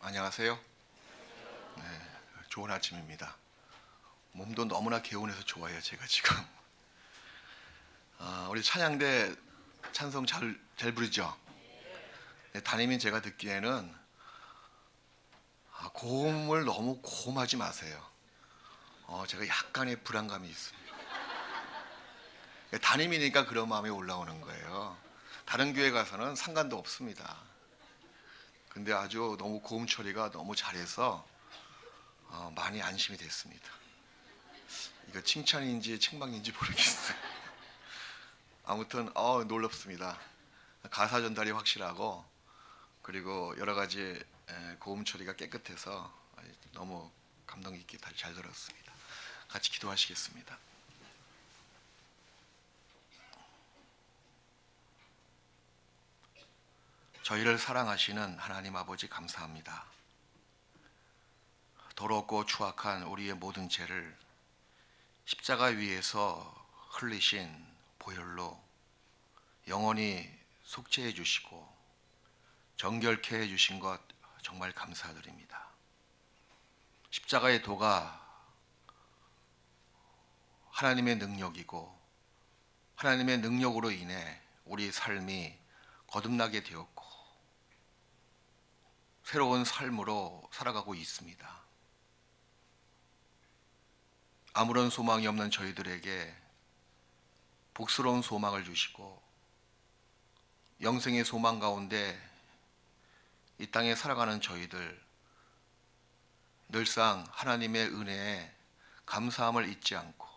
안녕하세요. 네, 좋은 아침입니다. 몸도 너무나 개운해서 좋아요, 제가 지금. 우리 찬양대 찬송 잘 부르죠? 네, 담임인 제가 듣기에는 고음을 너무 고음하지 마세요. 제가 약간의 불안감이 있습니다. 네, 담임이니까 그런 마음이 올라오는 거예요. 다른 교회 가서는 상관도 없습니다. 근데 아주 너무 고음 처리가 너무 잘해서 많이 안심이 됐습니다. 이거 칭찬인지 책망인지 모르겠어요. 아무튼 놀랍습니다. 가사 전달이 확실하고 그리고 여러 가지 고음 처리가 깨끗해서 너무 감동 깊게 잘 들었습니다. 같이 기도하시겠습니다. 저희를 사랑하시는 하나님 아버지 감사합니다. 더럽고 추악한 우리의 모든 죄를 십자가 위에서 흘리신 보혈로 영원히 속죄해 주시고 정결케 해 주신 것 정말 감사드립니다. 십자가의 도가 하나님의 능력이고 하나님의 능력으로 인해 우리 삶이 거듭나게 되었고 새로운 삶으로 살아가고 있습니다. 아무런 소망이 없는 저희들에게 복스러운 소망을 주시고 영생의 소망 가운데 이 땅에 살아가는 저희들 늘상 하나님의 은혜에 감사함을 잊지 않고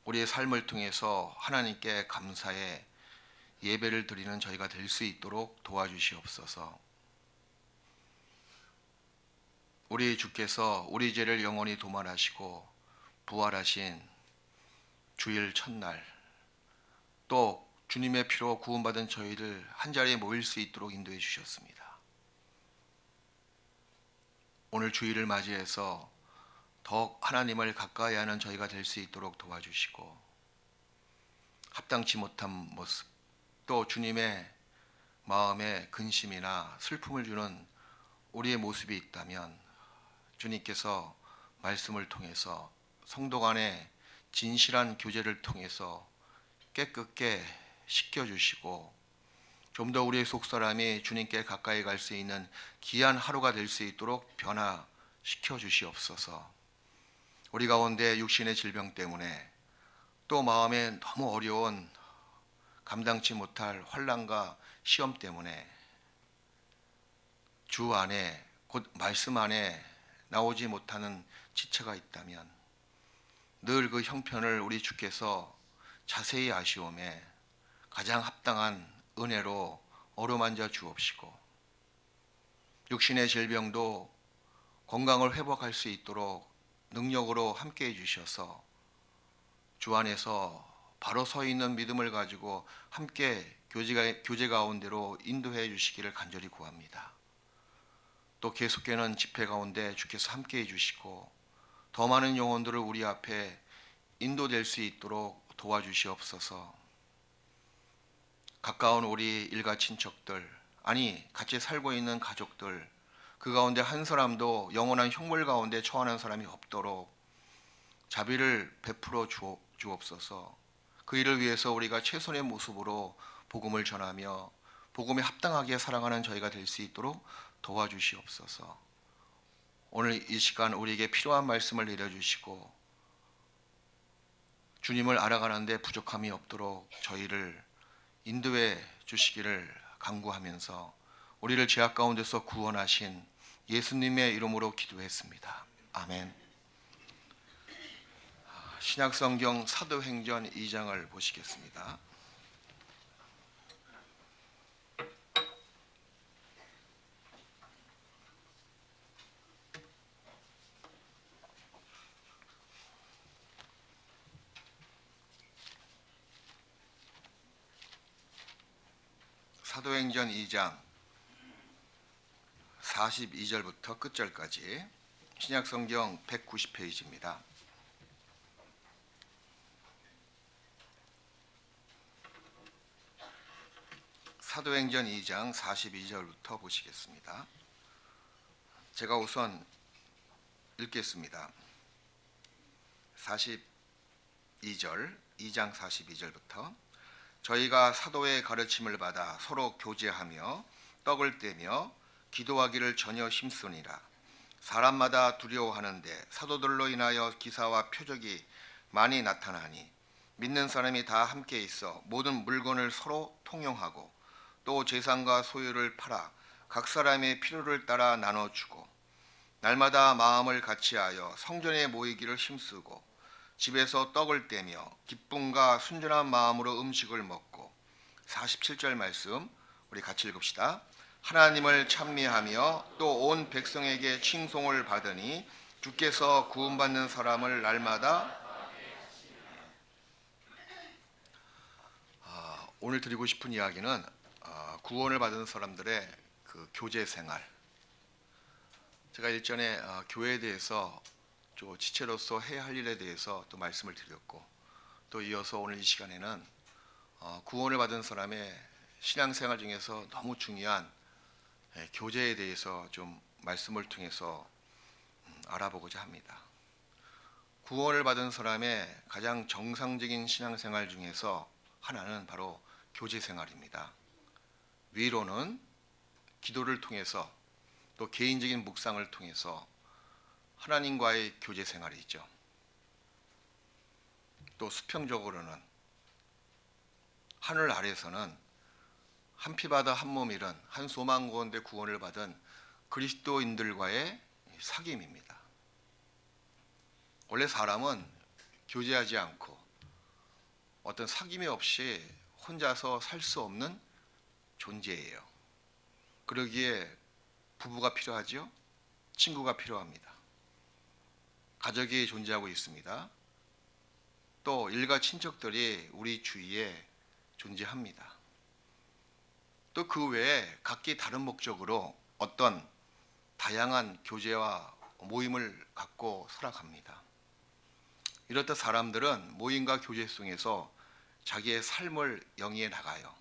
우리의 삶을 통해서 하나님께 감사의 예배를 드리는 저희가 될 수 있도록 도와주시옵소서. 우리 주께서 우리 죄를 영원히 도말하시고 부활하신 주일 첫날 또 주님의 피로 구원받은 저희를 한자리에 모일 수 있도록 인도해 주셨습니다. 오늘 주일을 맞이해서 더욱 하나님을 가까이 하는 저희가 될 수 있도록 도와주시고 합당치 못한 모습 또 주님의 마음에 근심이나 슬픔을 주는 우리의 모습이 있다면 주님께서 말씀을 통해서 성도 간의 진실한 교제를 통해서 깨끗게 씻겨주시고 좀 더 우리의 속사람이 주님께 가까이 갈 수 있는 귀한 하루가 될 수 있도록 변화시켜 주시옵소서. 우리 가운데 육신의 질병 때문에 또 마음에 너무 어려운 감당치 못할 환난과 시험 때문에 주 안에 곧 말씀 안에 나오지 못하는 지체가 있다면 늘 그 형편을 우리 주께서 자세히 아시오매 가장 합당한 은혜로 어루만져 주옵시고 육신의 질병도 건강을 회복할 수 있도록 능력으로 함께해 주셔서 주 안에서 바로 서 있는 믿음을 가지고 함께 교제 가운데로 인도해 주시기를 간절히 구합니다. 또 계속되는 집회 가운데 주께서 함께해 주시고 더 많은 영혼들을 우리 앞에 인도될 수 있도록 도와주시옵소서. 가까운 우리 일가 친척들 아니 같이 살고 있는 가족들 그 가운데 한 사람도 영원한 흉물 가운데 처하는 사람이 없도록 자비를 베풀어 주옵소서. 그 일을 위해서 우리가 최선의 모습으로 복음을 전하며 복음에 합당하게 살아가는 저희가 될 수 있도록 도와주시옵소서. 오늘 이 시간 우리에게 필요한 말씀을 내려주시고 주님을 알아가는데 부족함이 없도록 저희를 인도해 주시기를 간구하면서 우리를 죄악 가운데서 구원하신 예수님의 이름으로 기도했습니다. 아멘. 신약성경 사도행전 2장을 보시겠습니다. 사도행전 2장 42절부터 끝절까지 신약성경 190페이지입니다. 사도행전 2장 42절부터 보시겠습니다. 제가 우선 읽겠습니다. 2장 42절부터 저희가 사도의 가르침을 받아 서로 교제하며 떡을 떼며 기도하기를 전혀 힘쓰니라. 사람마다 두려워하는데 사도들로 인하여 기사와 표적이 많이 나타나니 믿는 사람이 다 함께 있어 모든 물건을 서로 통용하고 또 재산과 소유를 팔아 각 사람의 필요를 따라 나눠주고 날마다 마음을 같이하여 성전에 모이기를 힘쓰고 집에서 떡을 떼며 기쁨과 순전한 마음으로 음식을 먹고 47절 말씀 우리 같이 읽읍시다. 하나님을 찬미하며 또 온 백성에게 칭송을 받으니 주께서 구원받는 사람을 날마다 오늘 드리고 싶은 이야기는 구원을 받은 사람들의 그 교제 생활. 제가 일전에 교회에 대해서 또 지체로서 해야 할 일에 대해서 또 말씀을 드렸고 또 이어서 오늘 이 시간에는 구원을 받은 사람의 신앙생활 중에서 너무 중요한 교제에 대해서 좀 말씀을 통해서 알아보고자 합니다. 구원을 받은 사람의 가장 정상적인 신앙생활 중에서 하나는 바로 교제 생활입니다. 위로는 기도를 통해서 또 개인적인 묵상을 통해서 하나님과의 교제 생활이죠. 또 수평적으로는 하늘 아래서는 한 피바다 한 몸 잃은 한 소망 가운데 구원을 받은 그리스도인들과의 사귐입니다. 원래 사람은 교제하지 않고 어떤 사귐이 없이 혼자서 살 수 없는 존재예요. 그러기에 부부가 필요하죠. 친구가 필요합니다. 가족이 존재하고 있습니다. 또 일가 친척들이 우리 주위에 존재합니다. 또 그 외에 각기 다른 목적으로 어떤 다양한 교제와 모임을 갖고 살아갑니다. 이렇듯 사람들은 모임과 교제 속에서 자기의 삶을 영위해 나가요.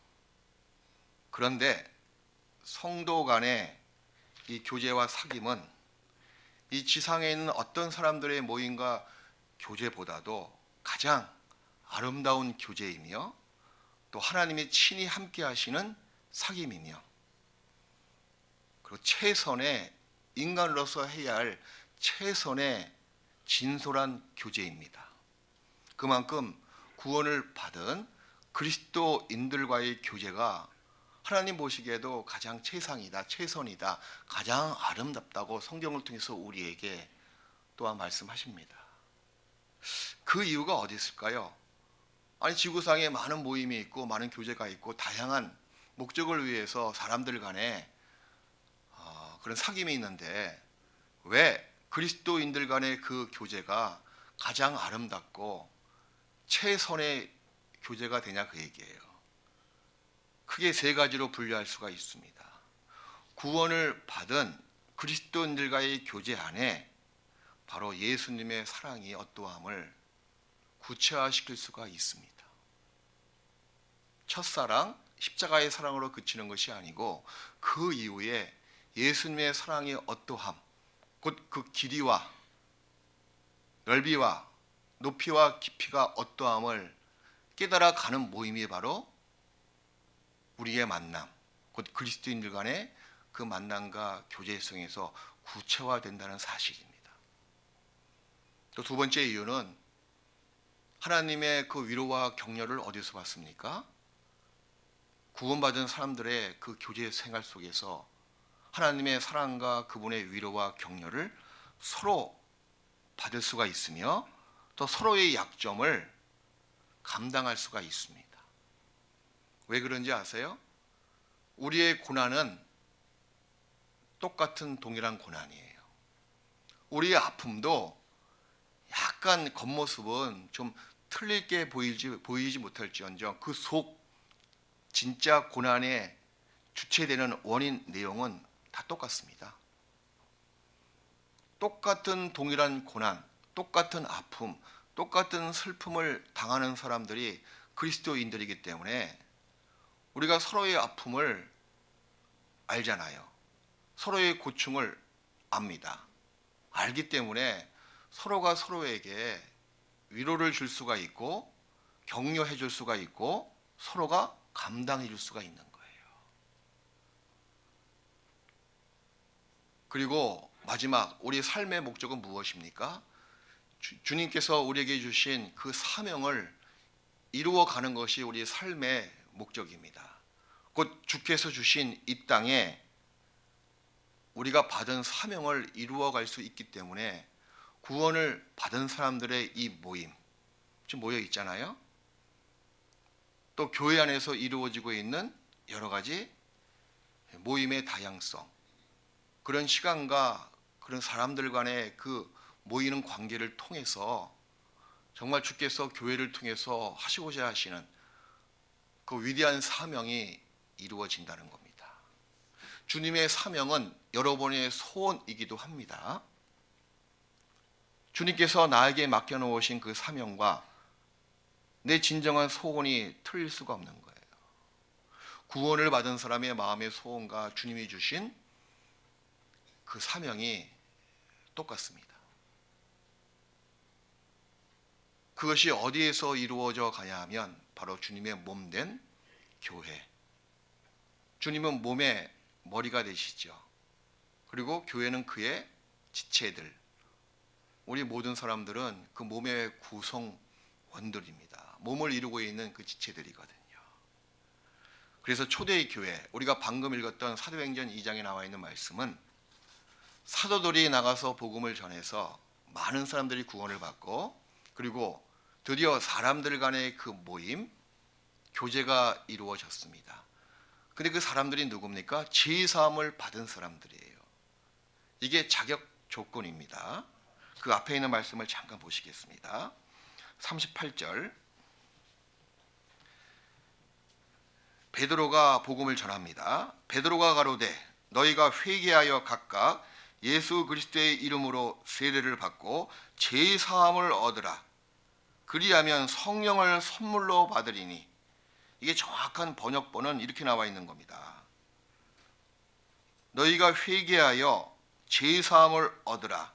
그런데 성도 간의 이 교제와 사귐은 이 지상에 있는 어떤 사람들의 모임과 교제보다도 가장 아름다운 교제이며 또 하나님이 친히 함께 하시는 사귐이며 그리고 최선의 인간으로서 해야 할 최선의 진솔한 교제입니다. 그만큼 구원을 받은 그리스도인들과의 교제가 하나님 보시기에도 가장 최상이다, 최선이다, 가장 아름답다고 성경을 통해서 우리에게 또한 말씀하십니다. 그 이유가 어디 있을까요? 아니 지구상에 많은 모임이 있고 많은 교제가 있고 다양한 목적을 위해서 사람들 간에 그런 사귐이 있는데 왜 그리스도인들 간의 그 교제가 가장 아름답고 최선의 교제가 되냐 그 얘기예요. 크게 세 가지로 분류할 수가 있습니다. 구원을 받은 그리스도인들과의 교제 안에 바로 예수님의 사랑이 어떠함을 구체화시킬 수가 있습니다. 첫사랑, 십자가의 사랑으로 그치는 것이 아니고 그 이후에 예수님의 사랑이 어떠함, 곧 그 길이와 넓이와 높이와 깊이가 어떠함을 깨달아가는 모임이 바로 우리의 만남, 곧 그리스도인들 간의 그 만남과 교제성에서 구체화된다는 사실입니다. 또 두 번째 이유는 하나님의 그 위로와 격려를 어디서 받습니까? 구원받은 사람들의 그 교제 생활 속에서 하나님의 사랑과 그분의 위로와 격려를 서로 받을 수가 있으며 또 서로의 약점을 감당할 수가 있습니다. 왜 그런지 아세요? 우리의 고난은 똑같은 동일한 고난이에요. 우리의 아픔도 약간 겉모습은 좀 틀리게 보이지 못할지언정 그 속 진짜 고난의 주체되는 원인 내용은 다 똑같습니다. 똑같은 동일한 고난, 똑같은 아픔, 똑같은 슬픔을 당하는 사람들이 그리스도인들이기 때문에 우리가 서로의 아픔을 알잖아요. 서로의 고충을 압니다. 알기 때문에 서로가 서로에게 위로를 줄 수가 있고 격려해 줄 수가 있고 서로가 감당해 줄 수가 있는 거예요. 그리고 마지막, 우리 삶의 목적은 무엇입니까? 주님께서 우리에게 주신 그 사명을 이루어가는 것이 우리의 삶의 목적입니다. 곧 주께서 주신 이 땅에 우리가 받은 사명을 이루어갈 수 있기 때문에 구원을 받은 사람들의 이 모임, 지금 모여 있잖아요. 또 교회 안에서 이루어지고 있는 여러 가지 모임의 다양성, 그런 시간과 그런 사람들 간의 그 모이는 관계를 통해서 정말 주께서 교회를 통해서 하시고자 하시는 그 위대한 사명이 이루어진다는 겁니다. 주님의 사명은 여러분의 소원이기도 합니다. 주님께서 나에게 맡겨놓으신 그 사명과 내 진정한 소원이 틀릴 수가 없는 거예요. 구원을 받은 사람의 마음의 소원과 주님이 주신 그 사명이 똑같습니다. 그것이 어디에서 이루어져 가냐 하면 바로 주님의 몸된 교회. 주님은 몸의 머리가 되시죠. 그리고 교회는 그의 지체들. 우리 모든 사람들은 그 몸의 구성원들입니다. 몸을 이루고 있는 그 지체들이거든요. 그래서 초대의 교회, 우리가 방금 읽었던 사도행전 2장에 나와 있는 말씀은 사도들이 나가서 복음을 전해서 많은 사람들이 구원을 받고 그리고 드디어 사람들 간의 그 모임, 교제가 이루어졌습니다. 근데 그 사람들이 누굽니까? 죄사함을 받은 사람들이에요. 이게 자격 조건입니다. 그 앞에 있는 말씀을 잠깐 보시겠습니다. 38절, 베드로가 복음을 전합니다. 베드로가 가로되 너희가 회개하여 각각 예수 그리스도의 이름으로 세례를 받고 죄 사함을 얻으라. 그리하면 성령을 선물로 받으리니. 이게 정확한 번역본은 이렇게 나와 있는 겁니다. 너희가 회개하여 죄 사함을 얻으라.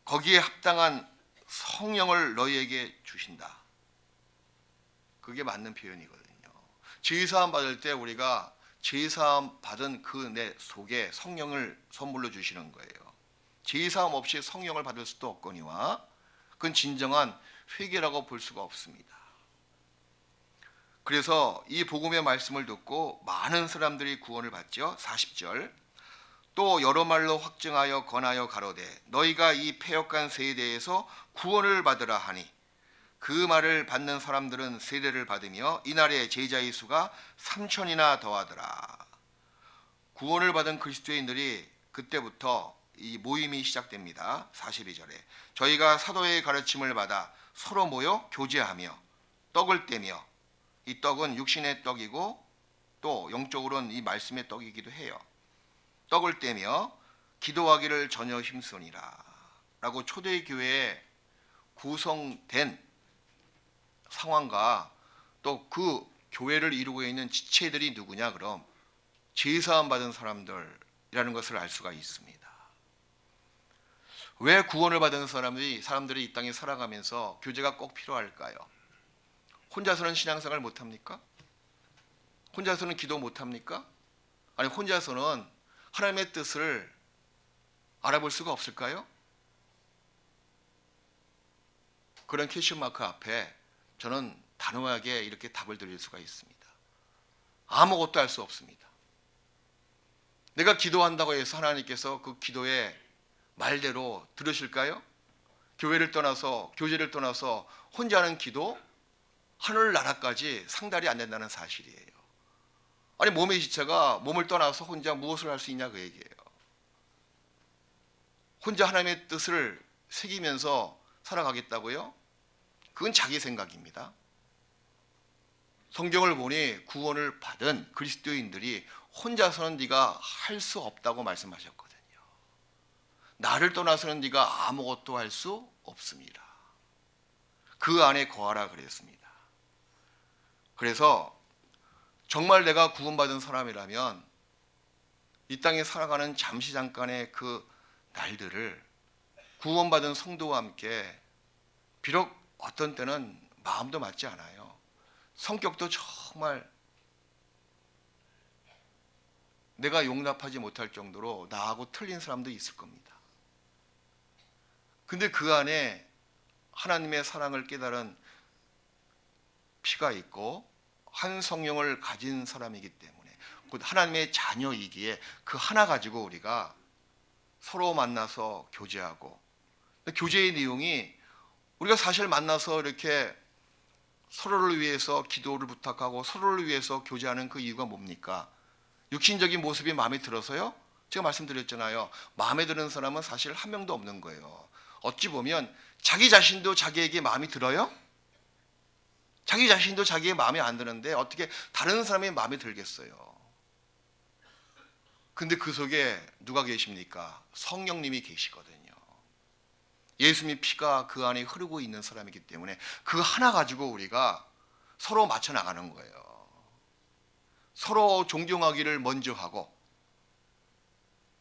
거기에 합당한 성령을 너희에게 주신다. 그게 맞는 표현이거든요. 죄 사함 받을 때 우리가 죄 사함 받은 그 내 속에 성령을 선물로 주시는 거예요. 죄 사함 없이 성령을 받을 수도 없거니와 그건 진정한 회개라고 볼 수가 없습니다. 그래서 이 복음의 말씀을 듣고 많은 사람들이 구원을 받죠. 40절, 또 여러 말로 확증하여 권하여 가로되 너희가 이 패역한 세대에서 구원을 받으라 하니 그 말을 받는 사람들은 세례를 받으며 이날에 제자의 수가 3천이나 더하더라. 구원을 받은 그리스도인들이 그때부터 이 모임이 시작됩니다. 42절에 저희가 사도의 가르침을 받아 서로 모여 교제하며 떡을 떼며, 이 떡은 육신의 떡이고 또 영적으로는 이 말씀의 떡이기도 해요. 떡을 떼며 기도하기를 전혀 힘쓰니라 라고 초대의 교회에 구성된 상황과 또 그 교회를 이루고 있는 지체들이 누구냐, 그럼 죄사함 받은 사람들이라는 것을 알 수가 있습니다. 왜 구원을 받은 사람들이 이 땅에 살아가면서 교제가 꼭 필요할까요? 혼자서는 신앙생활 못합니까? 혼자서는 기도 못합니까? 아니 혼자서는 하나님의 뜻을 알아볼 수가 없을까요? 그런 퀘스천마크 앞에 저는 단호하게 이렇게 답을 드릴 수가 있습니다. 아무것도 할 수 없습니다. 내가 기도한다고 해서 하나님께서 그 기도의 말대로 들으실까요? 교회를 떠나서, 교제를 떠나서 혼자 하는 기도, 하늘나라까지 상달이 안 된다는 사실이에요. 아니 몸의 지체가 몸을 떠나서 혼자 무엇을 할 수 있냐 그 얘기예요. 혼자 하나님의 뜻을 새기면서 살아가겠다고요? 그건 자기 생각입니다. 성경을 보니 구원을 받은 그리스도인들이 혼자서는 네가 할 수 없다고 말씀하셨거든요. 나를 떠나서는 네가 아무것도 할 수 없습니다. 그 안에 거하라 그랬습니다. 그래서 정말 내가 구원받은 사람이라면 이 땅에 살아가는 잠시 잠깐의 그 날들을 구원받은 성도와 함께, 비록 어떤 때는 마음도 맞지 않아요. 성격도 정말 내가 용납하지 못할 정도로 나하고 틀린 사람도 있을 겁니다. 근데 그 안에 하나님의 사랑을 깨달은 피가 있고 한 성령을 가진 사람이기 때문에, 곧 하나님의 자녀이기에 그 하나 가지고 우리가 서로 만나서 교제하고, 교제의 내용이 우리가 사실 만나서 이렇게 서로를 위해서 기도를 부탁하고 서로를 위해서 교제하는 그 이유가 뭡니까? 육신적인 모습이 마음에 들어서요? 제가 말씀드렸잖아요. 마음에 드는 사람은 사실 한 명도 없는 거예요. 어찌 보면 자기 자신도 자기에게 마음이 들어요? 자기 자신도 자기의 마음에 안 드는데 어떻게 다른 사람의 마음에 들겠어요? 근데 그 속에 누가 계십니까? 성령님이 계시거든요. 예수님의 피가 그 안에 흐르고 있는 사람이기 때문에 그 하나 가지고 우리가 서로 맞춰 나가는 거예요. 서로 존경하기를 먼저 하고,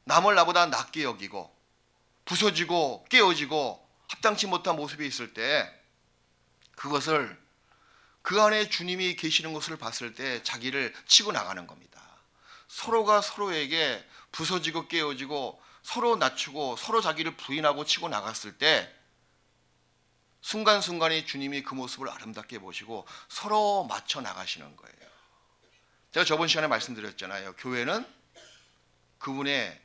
남을 나보다 낮게 여기고, 부서지고 깨어지고 합당치 못한 모습이 있을 때 그것을 그 안에 주님이 계시는 것을 봤을 때 자기를 치고 나가는 겁니다. 서로가 서로에게 부서지고 깨어지고 서로 낮추고 서로 자기를 부인하고 치고 나갔을 때 순간순간에 주님이 그 모습을 아름답게 보시고 서로 맞춰 나가시는 거예요. 제가 저번 시간에 말씀드렸잖아요. 교회는 그분의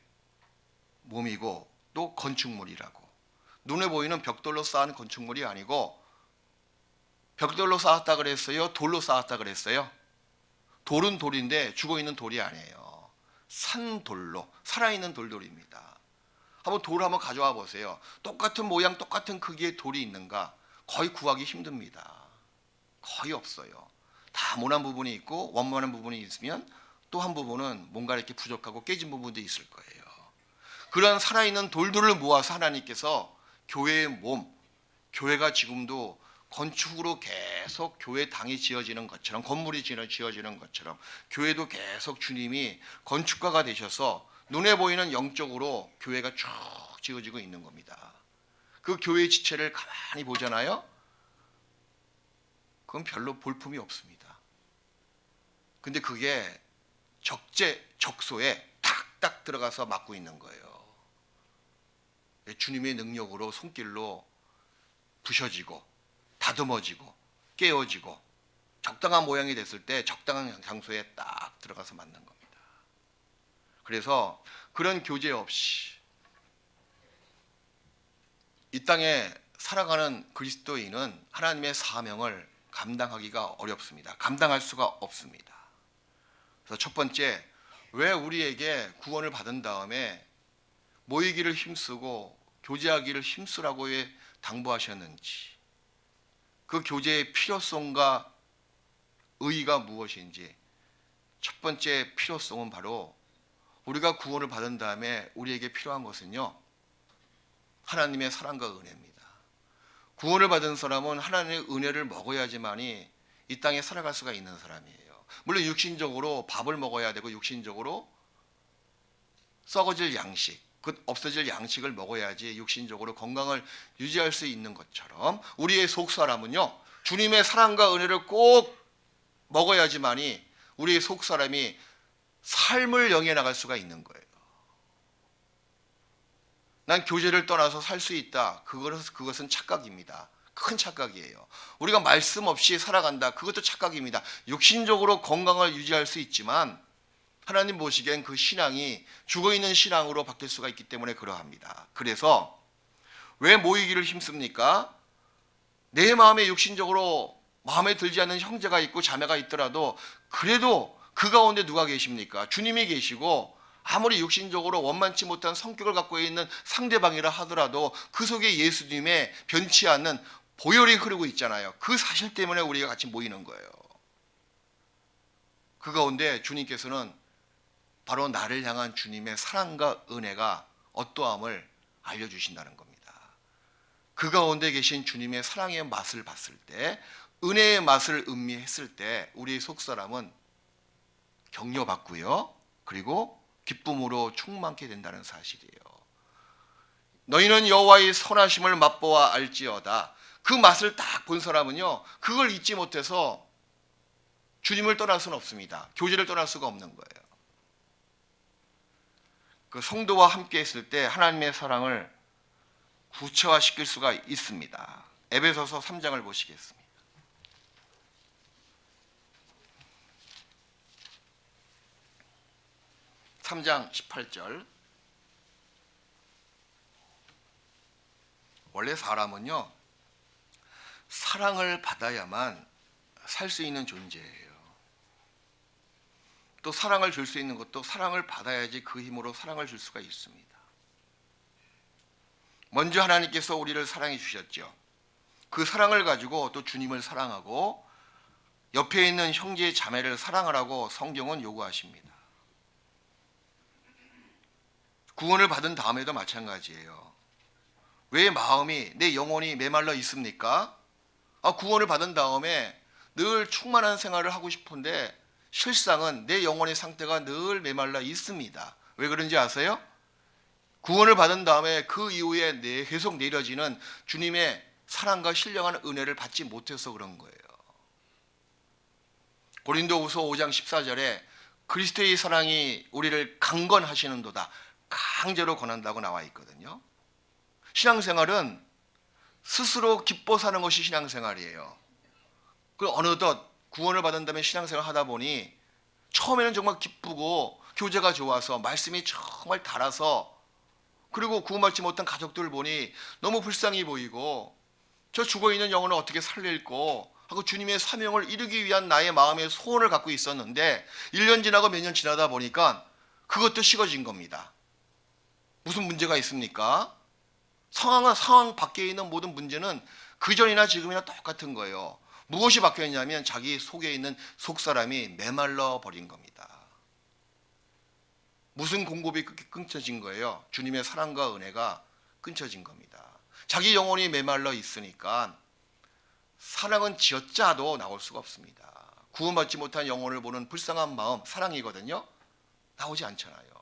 몸이고 또 건축물이라고. 눈에 보이는 벽돌로 쌓은 건축물이 아니고, 벽돌로 쌓았다 그랬어요? 돌로 쌓았다 그랬어요? 돌은 돌인데 죽어있는 돌이 아니에요. 산돌로, 살아있는 돌돌입니다. 한번 돌 한번 가져와 보세요. 똑같은 모양 똑같은 크기의 돌이 있는가? 거의 구하기 힘듭니다. 거의 없어요. 다 모난 부분이 있고 원만한 부분이 있으면 또 한 부분은 뭔가 이렇게 부족하고 깨진 부분도 있을 거예요. 그런 살아있는 돌들을 모아서 하나님께서 교회의 몸, 교회가 지금도 건축으로 계속 교회 당이 지어지는 것처럼, 건물이 지어지는 것처럼 교회도 계속 주님이 건축가가 되셔서 눈에 보이는 영적으로 교회가 쭉 지어지고 있는 겁니다. 그 교회의 지체를 가만히 보잖아요. 그건 별로 볼품이 없습니다. 근데 그게 적소에 탁탁 들어가서 막고 있는 거예요. 주님의 능력으로 손길로 부셔지고 다듬어지고 깨어지고 적당한 모양이 됐을 때 적당한 장소에 딱 들어가서 맞는 겁니다. 그래서 그런 교제 없이 이 땅에 살아가는 그리스도인은 하나님의 사명을 감당하기가 어렵습니다. 감당할 수가 없습니다. 그래서 첫 번째, 왜 우리에게 구원을 받은 다음에 모이기를 힘쓰고 교제하기를 힘쓰라고 왜 당부하셨는지, 그 교제의 필요성과 의의가 무엇인지, 첫 번째 필요성은 바로 우리가 구원을 받은 다음에 우리에게 필요한 것은요, 하나님의 사랑과 은혜입니다. 구원을 받은 사람은 하나님의 은혜를 먹어야지만이 이 땅에 살아갈 수가 있는 사람이에요. 물론 육신적으로 밥을 먹어야 되고 육신적으로 썩어질 양식, 그 없어질 양식을 먹어야지 육신적으로 건강을 유지할 수 있는 것처럼 우리의 속사람은요, 주님의 사랑과 은혜를 꼭 먹어야지만이 우리의 속사람이 삶을 영해 나갈 수가 있는 거예요. 난 교제를 떠나서 살 수 있다. 그것은 착각입니다. 큰 착각이에요. 우리가 말씀 없이 살아간다. 그것도 착각입니다. 육신적으로 건강을 유지할 수 있지만 하나님 보시기엔 그 신앙이 죽어있는 신앙으로 바뀔 수가 있기 때문에 그러합니다. 그래서 왜 모이기를 힘씁니까? 내 마음에 육신적으로 마음에 들지 않는 형제가 있고 자매가 있더라도 그래도 그 가운데 누가 계십니까? 주님이 계시고, 아무리 육신적으로 원만치 못한 성격을 갖고 있는 상대방이라 하더라도 그 속에 예수님의 변치 않는 보혈이 흐르고 있잖아요. 그 사실 때문에 우리가 같이 모이는 거예요. 그 가운데 주님께서는 바로 나를 향한 주님의 사랑과 은혜가 어떠함을 알려주신다는 겁니다. 그 가운데 계신 주님의 사랑의 맛을 봤을 때, 은혜의 맛을 음미했을 때 우리 속사람은 격려받고요, 그리고 기쁨으로 충만케 된다는 사실이에요. 너희는 여호와의 선하심을 맛보아 알지어다. 그 맛을 딱 본 사람은요, 그걸 잊지 못해서 주님을 떠날 수는 없습니다. 교제를 떠날 수가 없는 거예요. 그 성도와 함께 있을 때 하나님의 사랑을 구체화시킬 수가 있습니다. 에베소서 3장을 보시겠습니다. 3장 18절. 원래 사람은요, 사랑을 받아야만 살 수 있는 존재예요. 또 사랑을 줄 수 있는 것도 사랑을 받아야지 그 힘으로 사랑을 줄 수가 있습니다. 먼저 하나님께서 우리를 사랑해 주셨죠. 그 사랑을 가지고 또 주님을 사랑하고 옆에 있는 형제 자매를 사랑하라고 성경은 요구하십니다. 구원을 받은 다음에도 마찬가지예요. 왜 마음이, 내 영혼이 메말라 있습니까? 구원을 받은 다음에 늘 충만한 생활을 하고 싶은데 실상은 내 영혼의 상태가 늘 메말라 있습니다. 왜 그런지 아세요? 구원을 받은 다음에 그 이후에 계속 내려지는 주님의 사랑과 신령한 은혜를 받지 못해서 그런 거예요. 고린도후서 5장 14절에 그리스도의 사랑이 우리를 강건하시는도다, 강제로 권한다고 나와 있거든요. 신앙생활은 스스로 기뻐 사는 것이 신앙생활이에요. 그 어느덧 구원을 받은 다음에 신앙생활 하다 보니 처음에는 정말 기쁘고 교제가 좋아서 말씀이 정말 달아서, 그리고 구원받지 못한 가족들 보니 너무 불쌍히 보이고 저 죽어있는 영혼을 어떻게 살릴고 하고 주님의 사명을 이루기 위한 나의 마음의 소원을 갖고 있었는데 1년 지나고 몇 년 지나다 보니까 그것도 식어진 겁니다. 무슨 문제가 있습니까? 상황 밖에 있는 모든 문제는 그전이나 지금이나 똑같은 거예요. 무엇이 바뀌었냐면 자기 속에 있는 속사람이 메말라 버린 겁니다. 무슨 공급이 끊겨진 거예요? 주님의 사랑과 은혜가 끊겨진 겁니다. 자기 영혼이 메말라 있으니까 사랑은 지어짜도 나올 수가 없습니다. 구원받지 못한 영혼을 보는 불쌍한 마음, 사랑이거든요. 나오지 않잖아요.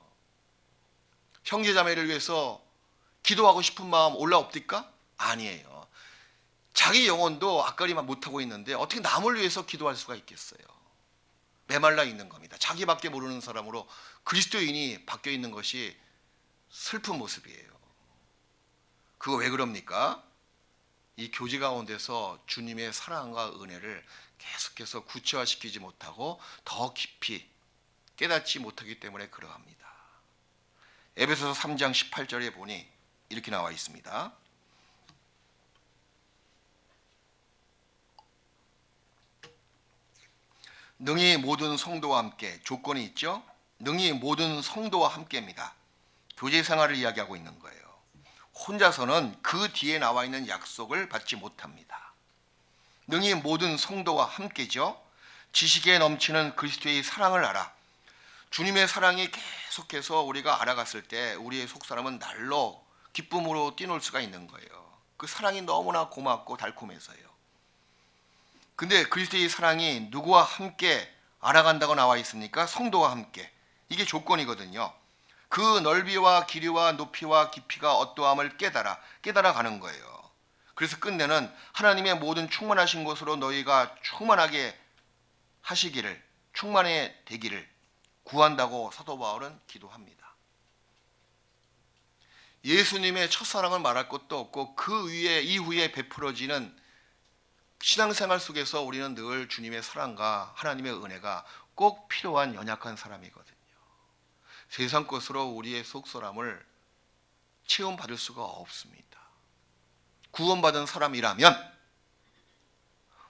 형제자매를 위해서 기도하고 싶은 마음 올라옵니까? 아니에요. 자기 영혼도 앞가림만 못하고 있는데 어떻게 남을 위해서 기도할 수가 있겠어요? 메말라 있는 겁니다. 자기밖에 모르는 사람으로 그리스도인이 바뀌어 있는 것이 슬픈 모습이에요. 그거 왜 그럽니까? 이 교제 가운데서 주님의 사랑과 은혜를 계속해서 구체화시키지 못하고 더 깊이 깨닫지 못하기 때문에 그러합니다. 에베소서 3장 18절에 보니 이렇게 나와 있습니다. 능히 모든 성도와 함께, 조건이 있죠? 능히 모든 성도와 함께입니다. 교제 생활을 이야기하고 있는 거예요. 혼자서는 그 뒤에 나와 있는 약속을 받지 못합니다. 능히 모든 성도와 함께죠. 지식에 넘치는 그리스도의 사랑을 알아. 주님의 사랑이 계속해서 우리가 알아갔을 때 우리의 속사람은 날로 기쁨으로 뛰놀 수가 있는 거예요. 그 사랑이 너무나 고맙고 달콤해서요. 근데 그리스도의 사랑이 누구와 함께 알아간다고 나와 있습니까? 성도와 함께. 이게 조건이거든요. 그 넓이와 길이와 높이와 깊이가 어떠함을 깨달아가는 거예요. 그래서 끝내는 하나님의 모든 충만하신 것으로 너희가 충만하게 하시기를, 충만해 되기를 구한다고 사도 바울은 기도합니다. 예수님의 첫사랑을 말할 것도 없고 그 위에 이후에 베풀어지는 신앙생활 속에서 우리는 늘 주님의 사랑과 하나님의 은혜가 꼭 필요한 연약한 사람이거든요. 세상 것으로 우리의 속사람을 체험받을 수가 없습니다. 구원받은 사람이라면,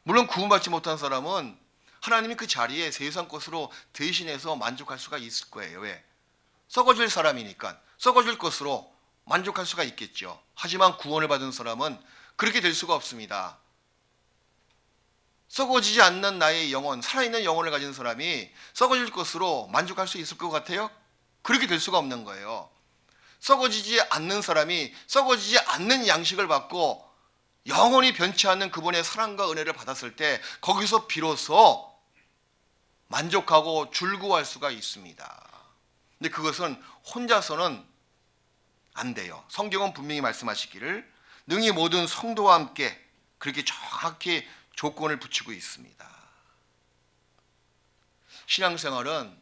물론 구원받지 못한 사람은 하나님이 그 자리에 세상 것으로 대신해서 만족할 수가 있을 거예요. 왜? 썩어질 사람이니까 썩어질 것으로 만족할 수가 있겠죠. 하지만 구원을 받은 사람은 그렇게 될 수가 없습니다. 썩어지지 않는 나의 영혼, 살아있는 영혼을 가진 사람이 썩어질 것으로 만족할 수 있을 것 같아요? 그렇게 될 수가 없는 거예요. 썩어지지 않는 사람이 썩어지지 않는 양식을 받고 영원히 변치 않는 그분의 사랑과 은혜를 받았을 때 거기서 비로소 만족하고 즐거워할 수가 있습니다. 근데 그것은 혼자서는 안 돼요. 성경은 분명히 말씀하시기를 능히 모든 성도와 함께 그렇게 정확히 조건을 붙이고 있습니다. 신앙생활은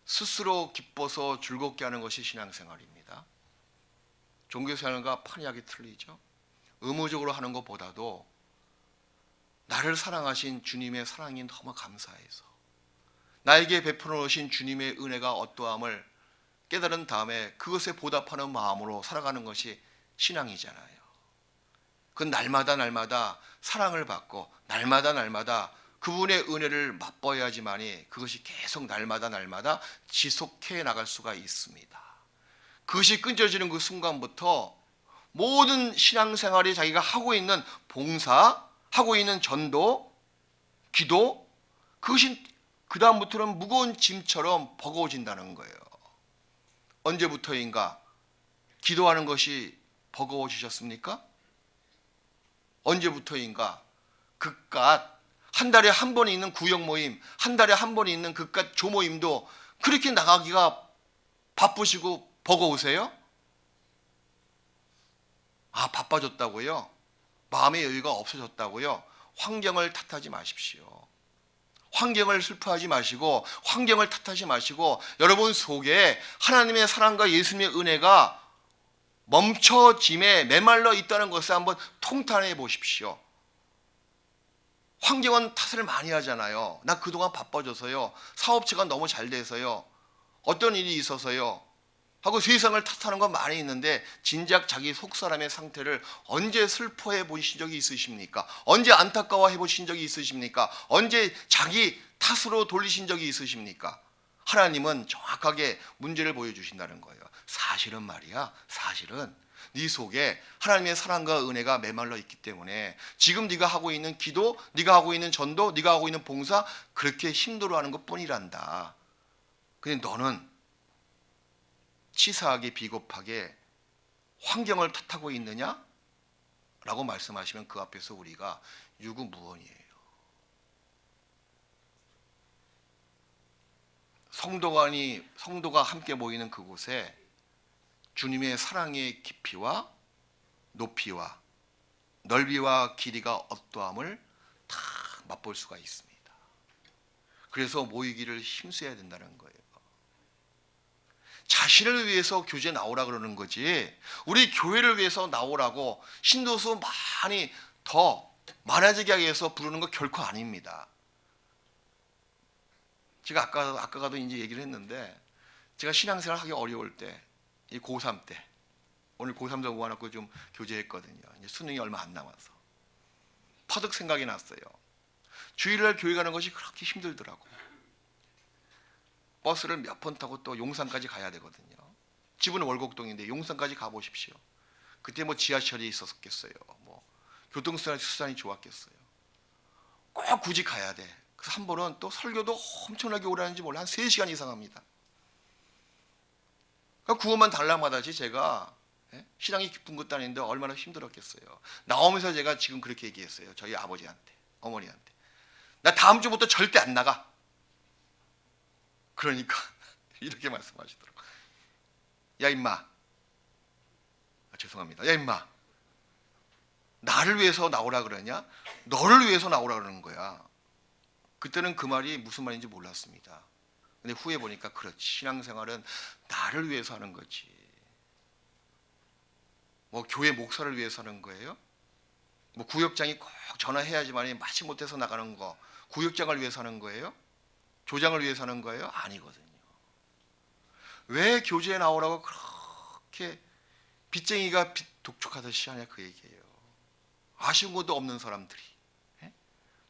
스스로 기뻐서 즐겁게 하는 것이 신앙생활입니다. 종교생활과 판이하게 틀리죠. 의무적으로 하는 것보다도 나를 사랑하신 주님의 사랑이 너무 감사해서 나에게 베풀어 놓으신 주님의 은혜가 어떠함을 깨달은 다음에 그것에 보답하는 마음으로 살아가는 것이 신앙이잖아요. 그건 날마다 사랑을 받고 날마다 그분의 은혜를 맛봐야지만이 그것이 계속 날마다 지속해 나갈 수가 있습니다. 그것이 끊어지는 그 순간부터 모든 신앙생활이 자기가 하고 있는 봉사, 하고 있는 전도, 기도, 그것이 그 다음부터는 무거운 짐처럼 버거워진다는 거예요. 언제부터인가 기도하는 것이 버거워지셨습니까? 언제부터인가 그깟 한 달에 한 번 있는 구역 모임, 한 달에 한 번 있는 그깟 조모임도 그렇게 나가기가 바쁘시고 버거우세요? 아, 바빠졌다고요? 마음의 여유가 없어졌다고요? 환경을 탓하지 마십시오. 환경을 슬퍼하지 마시고 환경을 탓하지 마시고 여러분 속에 하나님의 사랑과 예수님의 은혜가 멈춰짐에 메말라 있다는 것을 한번 통탄해 보십시오. 환경은 탓을 많이 하잖아요. 나 그동안 바빠져서요. 사업체가 너무 잘 돼서요. 어떤 일이 있어서요. 하고 세상을 탓하는 건 많이 있는데 진작 자기 속사람의 상태를 언제 슬퍼해 보신 적이 있으십니까? 언제 안타까워해 보신 적이 있으십니까? 언제 자기 탓으로 돌리신 적이 있으십니까? 하나님은 정확하게 문제를 보여주신다는 거예요. 사실은 말이야, 사실은 네 속에 하나님의 사랑과 은혜가 메말라 있기 때문에 지금 네가 하고 있는 기도, 네가 하고 있는 전도, 네가 하고 있는 봉사 그렇게 힘들어하는 것뿐이란다. 근데 너는 치사하게 비겁하게 환경을 탓하고 있느냐? 라고 말씀하시면 그 앞에서 우리가 유구무원이에요. 성도가 함께 모이는 그곳에 주님의 사랑의 깊이와 높이와 넓이와 길이가 어떠함을 다 맛볼 수가 있습니다. 그래서 모이기를 힘써야 된다는 거예요. 자신을 위해서 교제 나오라 그러는 거지 우리 교회를 위해서 나오라고 신도수 많이 더 많아지게 하기 위해서 부르는 거 결코 아닙니다. 제가 아까도 이제 얘기를 했는데 제가 신앙생활 하기 어려울 때 이 고3 때 오늘 고3도 모아놓고 좀 교제했거든요. 이제 수능이 얼마 안 남아서 퍼뜩 생각이 났어요. 주일날 교회 가는 것이 그렇게 힘들더라고. 버스를 몇 번 타고 또 용산까지 가야 되거든요. 집은 월곡동인데 용산까지 가보십시오. 그때 뭐 지하철이 있었겠어요. 뭐 교통수단이 좋았겠어요. 꼭 굳이 가야 돼. 그래서 한 번은 또 설교도 엄청나게 오래 하는지 몰라 한 3시간 이상 합니다. 그러니까 구원만 달랑마다지 제가 신앙이 깊은 것도 아닌데 얼마나 힘들었겠어요. 나오면서 제가 지금 그렇게 얘기했어요. 저희 아버지한테, 어머니한테. 나 다음 주부터 절대 안 나가. 그러니까 이렇게 말씀하시더라고. 야 임마. 죄송합니다. 야 임마. 나를 위해서 나오라 그러냐? 너를 위해서 나오라 그러는 거야. 그때는 그 말이 무슨 말인지 몰랐습니다. 근데 후에 보니까 그렇지. 신앙생활은 나를 위해서 하는 거지. 뭐 교회 목사를 위해서 하는 거예요? 뭐 구역장이 꼭 전화해야지만 마지못해서 나가는 거. 구역장을 위해서 하는 거예요? 조장을 위해서 하는 거예요? 아니거든요. 왜 교제에 나오라고 그렇게 빚쟁이가 빚 독촉하듯이 하냐 그 얘기예요. 아쉬운 것도 없는 사람들이.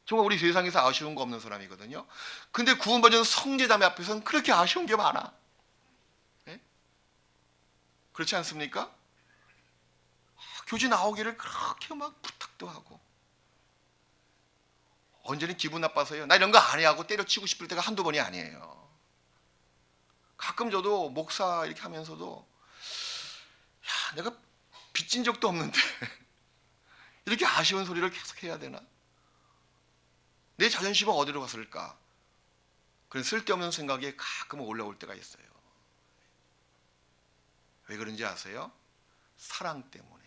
정말 우리 세상에서 아쉬운 거 없는 사람이거든요. 근데 구원받은 성제자매 앞에서는 그렇게 아쉬운 게 많아. 그렇지 않습니까? 교제 나오기를 그렇게 막 부탁도 하고 언제는 기분 나빠서요. 나 이런 거 안 해 하고 때려치고 싶을 때가 한두 번이 아니에요. 가끔 저도 목사 이렇게 하면서도 야, 내가 빚진 적도 없는데 이렇게 아쉬운 소리를 계속 해야 되나? 내 자존심은 어디로 갔을까? 그런 쓸데없는 생각이 가끔 올라올 때가 있어요. 왜 그런지 아세요? 사랑 때문에.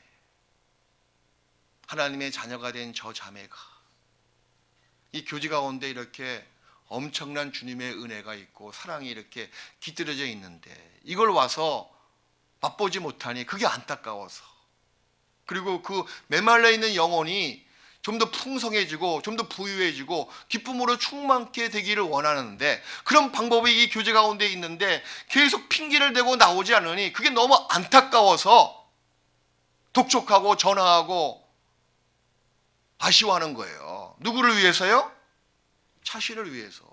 하나님의 자녀가 된 저 자매가 이 교제 가운데 이렇게 엄청난 주님의 은혜가 있고 사랑이 이렇게 깃들여져 있는데 이걸 와서 맛보지 못하니 그게 안타까워서, 그리고 그 메말라 있는 영혼이 좀 더 풍성해지고 좀 더 부유해지고 기쁨으로 충만케 되기를 원하는데 그런 방법이 이 교제 가운데 있는데 계속 핑계를 대고 나오지 않으니 그게 너무 안타까워서 독촉하고 전화하고 아쉬워하는 거예요. 누구를 위해서요? 자신을 위해서.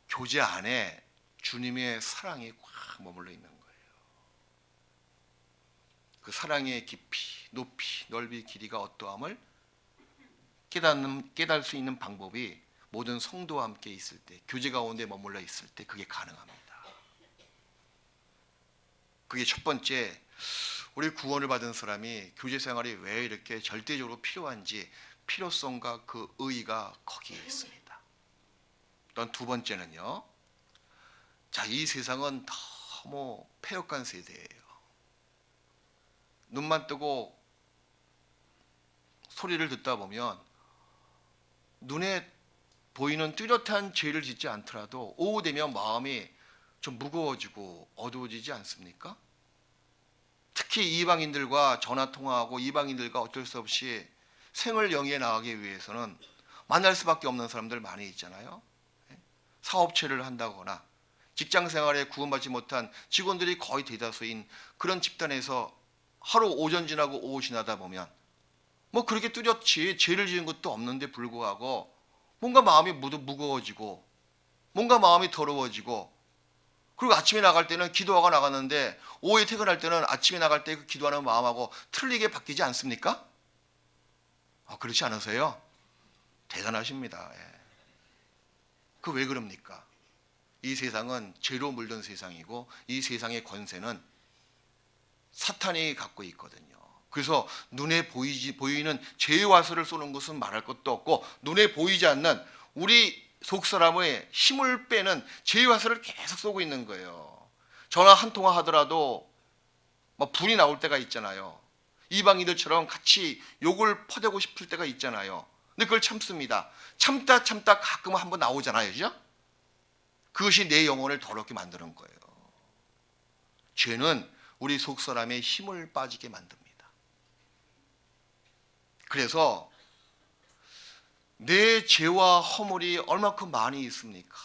교제 안에 주님의 사랑이 꽉 머물러 있는 거예요. 그 사랑의 깊이, 높이, 넓이, 길이가 어떠함을 깨달을 수 있는 방법이 모든 성도와 함께 있을 때, 교제 가운데 머물러 있을 때 그게 가능합니다. 그게 첫 번째, 우리 구원을 받은 사람이 교제 생활이 왜 이렇게 절대적으로 필요한지 필요성과 그 의의가 거기에 있습니다. 또 두 번째는요, 자, 이 세상은 너무 폐역한 세대예요. 눈만 뜨고 소리를 듣다 보면 눈에 보이는 뚜렷한 죄를 짓지 않더라도 오후 되면 마음이 좀 무거워지고 어두워지지 않습니까? 특히 이방인들과 전화 통화하고 이방인들과 어쩔 수 없이 생을 영위해 나가기 위해서는 만날 수밖에 없는 사람들 많이 있잖아요. 사업체를 한다거나 직장 생활에 구원받지 못한 직원들이 거의 대다수인 그런 집단에서 하루 오전 지나고 오후 지나다 보면 뭐 그렇게 뚜렷이 죄를 지은 것도 없는데 불구하고 뭔가 마음이 무거워지고 뭔가 마음이 더러워지고, 그리고 아침에 나갈 때는 기도하고 나갔는데 오후에 퇴근할 때는 아침에 나갈 때 그 기도하는 마음하고 틀리게 바뀌지 않습니까? 그렇지 않으세요? 대단하십니다. 예. 그 왜 그럽니까? 이 세상은 죄로 물든 세상이고 이 세상의 권세는 사탄이 갖고 있거든요. 그래서 눈에 보이는 죄의 화살을 쏘는 것은 말할 것도 없고 눈에 보이지 않는 우리 속사람의 힘을 빼는 죄의 화살을 계속 쏘고 있는 거예요. 전화 한 통화 하더라도 막 불이 나올 때가 있잖아요. 이방인들처럼 같이 욕을 퍼대고 싶을 때가 있잖아요. 근데 그걸 참습니다. 참다 가끔 한번 나오잖아요. 그죠? 그것이 내 영혼을 더럽게 만드는 거예요. 죄는 우리 속사람의 힘을 빠지게 만듭니다. 그래서 내 죄와 허물이 얼마큼 많이 있습니까?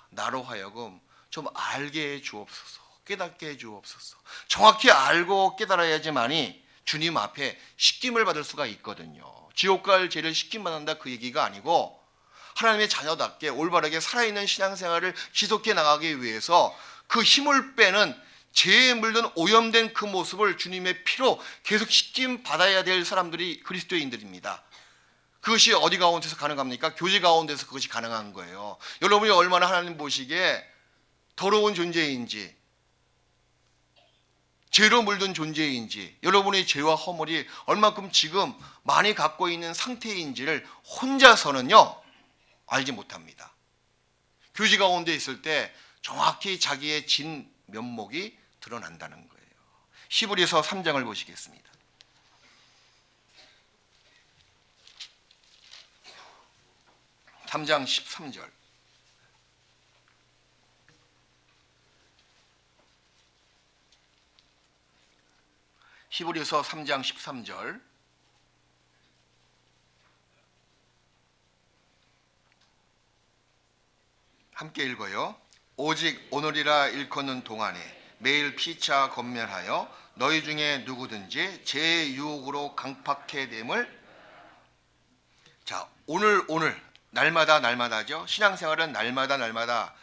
나로 하여금 좀 알게 해 주옵소서, 깨닫게 해 주옵소서. 정확히 알고 깨달아야지만이 주님 앞에 씻김을 받을 수가 있거든요. 지옥 갈 죄를 씻김 받는다 그 얘기가 아니고 하나님의 자녀답게 올바르게 살아있는 신앙생활을 지속해 나가기 위해서 그 힘을 빼는 죄에 물든 오염된 그 모습을 주님의 피로 계속 씻김 받아야 될 사람들이 그리스도인들입니다. 그것이 어디 가운데서 가능합니까? 교제 가운데서 그것이 가능한 거예요. 여러분이 얼마나 하나님 보시기에 더러운 존재인지, 죄로 물든 존재인지, 여러분의 죄와 허물이 얼마큼 지금 많이 갖고 있는 상태인지를 혼자서는요 알지 못합니다. 교제 가운데 있을 때 정확히 자기의 진 면목이 드러난다는 거예요. 히브리서 3장을 보시겠습니다. (3장 13절) 히브리서 3장 13절 함께 읽어요. 오직 오늘이라 일컫는 동안에 매일 피차 건면하여 너희 중에 누구든지 제 유혹으로 강팍해 됨을. 자, 오늘 날마다죠. 신앙생활은 날마다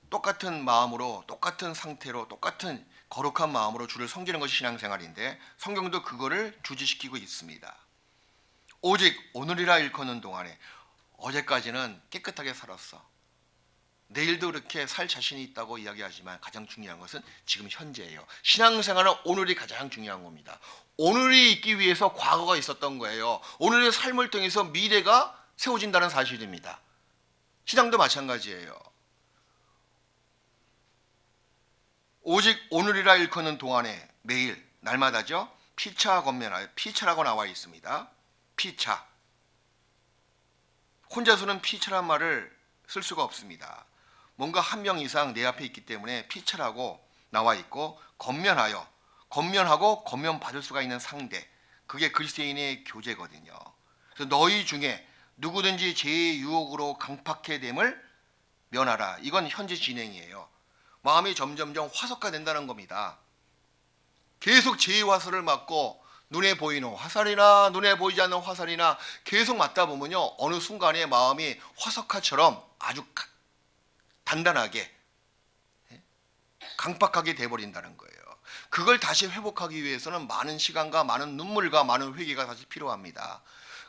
똑같은 마음으로, 똑같은 상태로, 똑같은 거룩한 마음으로 주를 섬기는 것이 신앙생활인데 성경도 그거를 주지시키고 있습니다. 오직 오늘이라 일컫는 동안에, 어제까지는 깨끗하게 살았어, 내일도 그렇게 살 자신이 있다고 이야기하지만 가장 중요한 것은 지금 현재예요. 신앙생활은 오늘이 가장 중요한 겁니다. 오늘이 있기 위해서 과거가 있었던 거예요. 오늘의 삶을 통해서 미래가 세워진다는 사실입니다. 신앙도 마찬가지예요. 오직 오늘이라 일컫는 동안에 매일 날마다죠. 피차 건면하여 피차라고 나와 있습니다. 피차. 혼자서는 피차란 말을 쓸 수가 없습니다. 뭔가 한 명 이상 내 앞에 있기 때문에 피차라고 나와 있고 건면하여 건면하고 건면 받을 수가 있는 상대. 그게 그리스도인의 교제거든요. 그래서 너희 중에 누구든지 죄의 유혹으로 강팍해 됨을 면하라. 이건 현재 진행이에요. 마음이 점점점 화석화된다는 겁니다. 계속 죄의 화살을 맞고 눈에 보이는 화살이나 눈에 보이지 않는 화살이나 계속 맞다 보면요, 어느 순간에 마음이 화석화처럼 아주 단단하게 강팍하게 돼버린다는 거예요. 그걸 다시 회복하기 위해서는 많은 시간과 많은 눈물과 많은 회개가 다시 필요합니다.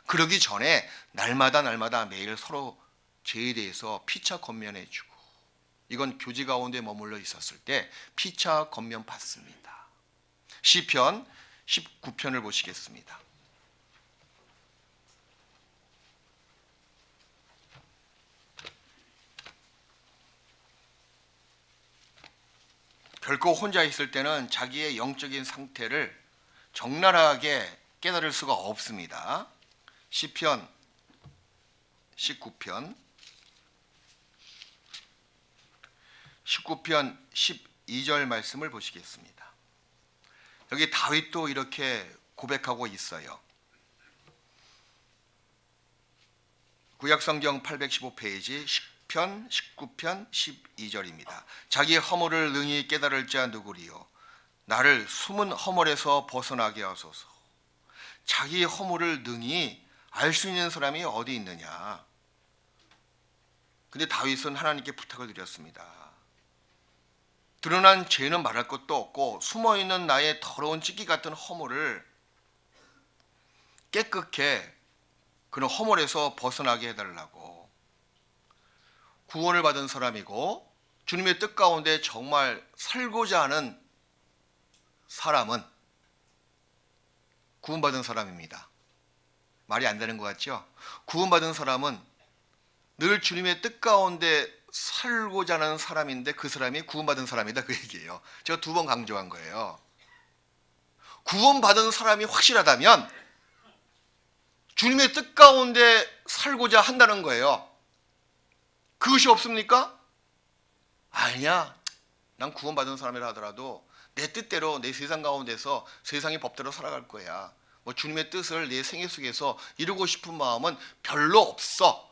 그러기 전에 날마다 매일 서로 죄에 대해서 피차 건면해주고, 이건 교제 가운데 머물러 있었을 때 피차 건면 받습니다. 시편 19편을 보시겠습니다. 결코 혼자 있을 때는 자기의 영적인 상태를 적나라하게 깨달을 수가 없습니다. 시편 19편 12절 말씀을 보시겠습니다. 여기 다윗도 이렇게 고백하고 있어요. 구약성경 815페이지 시편 19편 12절입니다. 자기 허물을 능히 깨달을 자 누구리요? 나를 숨은 허물에서 벗어나게 하소서. 자기 허물을 능히 알 수 있는 사람이 어디 있느냐? 근데 다윗은 하나님께 부탁을 드렸습니다. 드러난 죄는 말할 것도 없고 숨어있는 나의 더러운 찌끼 같은 허물을 깨끗게 그런 허물에서 벗어나게 해달라고. 구원을 받은 사람이고 주님의 뜻 가운데 정말 살고자 하는 사람은 구원받은 사람입니다. 말이 안 되는 것 같죠? 구원받은 사람은 늘 주님의 뜻 가운데 살고자 하는 사람인데 그 사람이 구원받은 사람이다, 그 얘기예요. 제가 2번 강조한 거예요. 구원받은 사람이 확실하다면 주님의 뜻 가운데 살고자 한다는 거예요. 그것이 없습니까? 아니야, 난 구원받은 사람이라 하더라도 내 뜻대로 내 세상 가운데서 세상의 법대로 살아갈 거야. 뭐 주님의 뜻을 내 생애 속에서 이루고 싶은 마음은 별로 없어.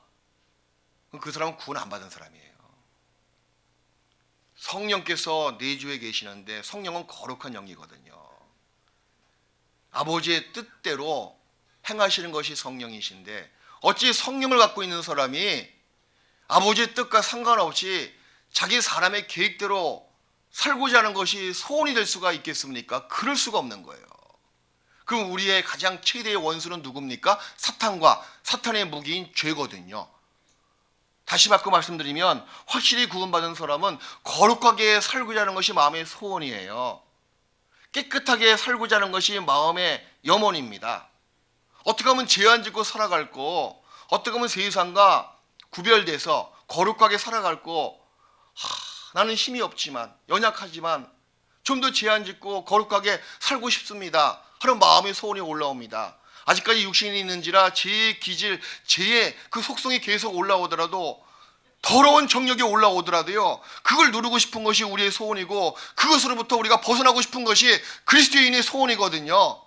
그 사람은 구원 안 받은 사람이에요. 성령께서 내주에 계시는데 성령은 거룩한 영이거든요. 아버지의 뜻대로 행하시는 것이 성령이신데 어찌 성령을 갖고 있는 사람이 아버지의 뜻과 상관없이 자기 사람의 계획대로 살고자 하는 것이 소원이 될 수가 있겠습니까? 그럴 수가 없는 거예요. 그럼 우리의 가장 최대의 원수는 누굽니까? 사탄과 사탄의 무기인 죄거든요. 다시 바꿔 말씀드리면 확실히 구원받은 사람은 거룩하게 살고자 하는 것이 마음의 소원이에요. 깨끗하게 살고자 하는 것이 마음의 염원입니다. 어떻게 하면 죄 안 짓고 살아갈 거, 어떻게 하면 세상과 구별돼서 거룩하게 살아갈 거, 나는 힘이 없지만 연약하지만 좀 더 죄 안 짓고 거룩하게 살고 싶습니다 하는 마음의 소원이 올라옵니다. 아직까지 육신이 있는지라 죄의 기질, 죄의 그 속성이 계속 올라오더라도, 더러운 정력이 올라오더라도요, 그걸 누르고 싶은 것이 우리의 소원이고 그것으로부터 우리가 벗어나고 싶은 것이 그리스도인의 소원이거든요.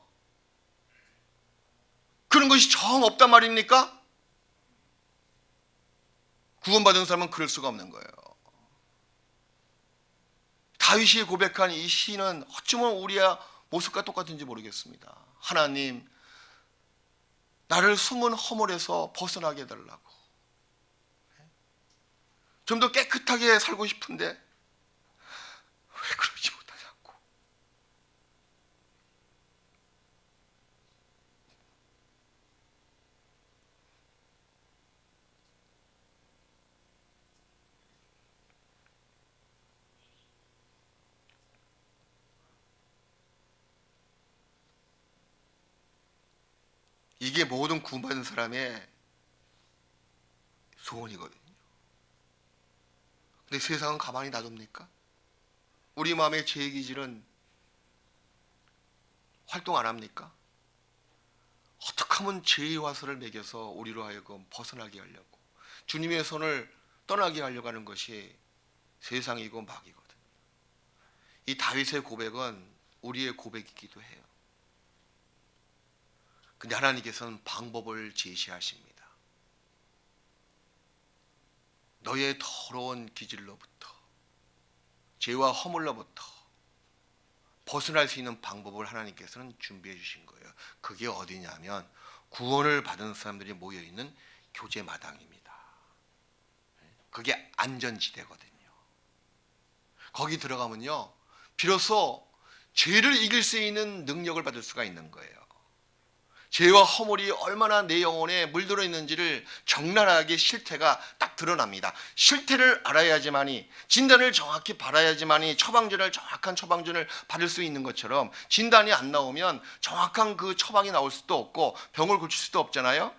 그런 것이 정 없단 말입니까? 구원받은 사람은 그럴 수가 없는 거예요. 다윗이 고백한 이 시는 어쩌면 우리의 모습과 똑같은지 모르겠습니다. 하나님, 나를 숨은 허물에서 벗어나게 해달라고. 좀 더 깨끗하게 살고 싶은데 왜 그러지 못하냐고. 이게 모든 구원받은 사람의 소원이거든요. 근데 세상은 가만히 놔둡니까? 우리 마음의 죄의 기질은 활동 안 합니까? 어떻게 하면 죄의 화살을 매겨서 우리로 하여금 벗어나게 하려고, 주님의 손을 떠나게 하려고 하는 것이 세상이고 마귀거든. 이 다윗의 고백은 우리의 고백이기도 해요. 근데 하나님께서는 방법을 제시하십니다. 너의 더러운 기질로부터, 죄와 허물로부터 벗어날 수 있는 방법을 하나님께서는 준비해 주신 거예요. 그게 어디냐면 구원을 받은 사람들이 모여있는 교제 마당입니다. 그게 안전지대거든요. 거기 들어가면요, 비로소 죄를 이길 수 있는 능력을 받을 수가 있는 거예요. 죄와 허물이 얼마나 내 영혼에 물들어 있는지를 적나라하게 실태가 딱 드러납니다. 실태를 알아야지만이, 진단을 정확히 받아야지만이 정확한 처방전을 받을 수 있는 것처럼, 진단이 안 나오면 정확한 그 처방이 나올 수도 없고 병을 고칠 수도 없잖아요.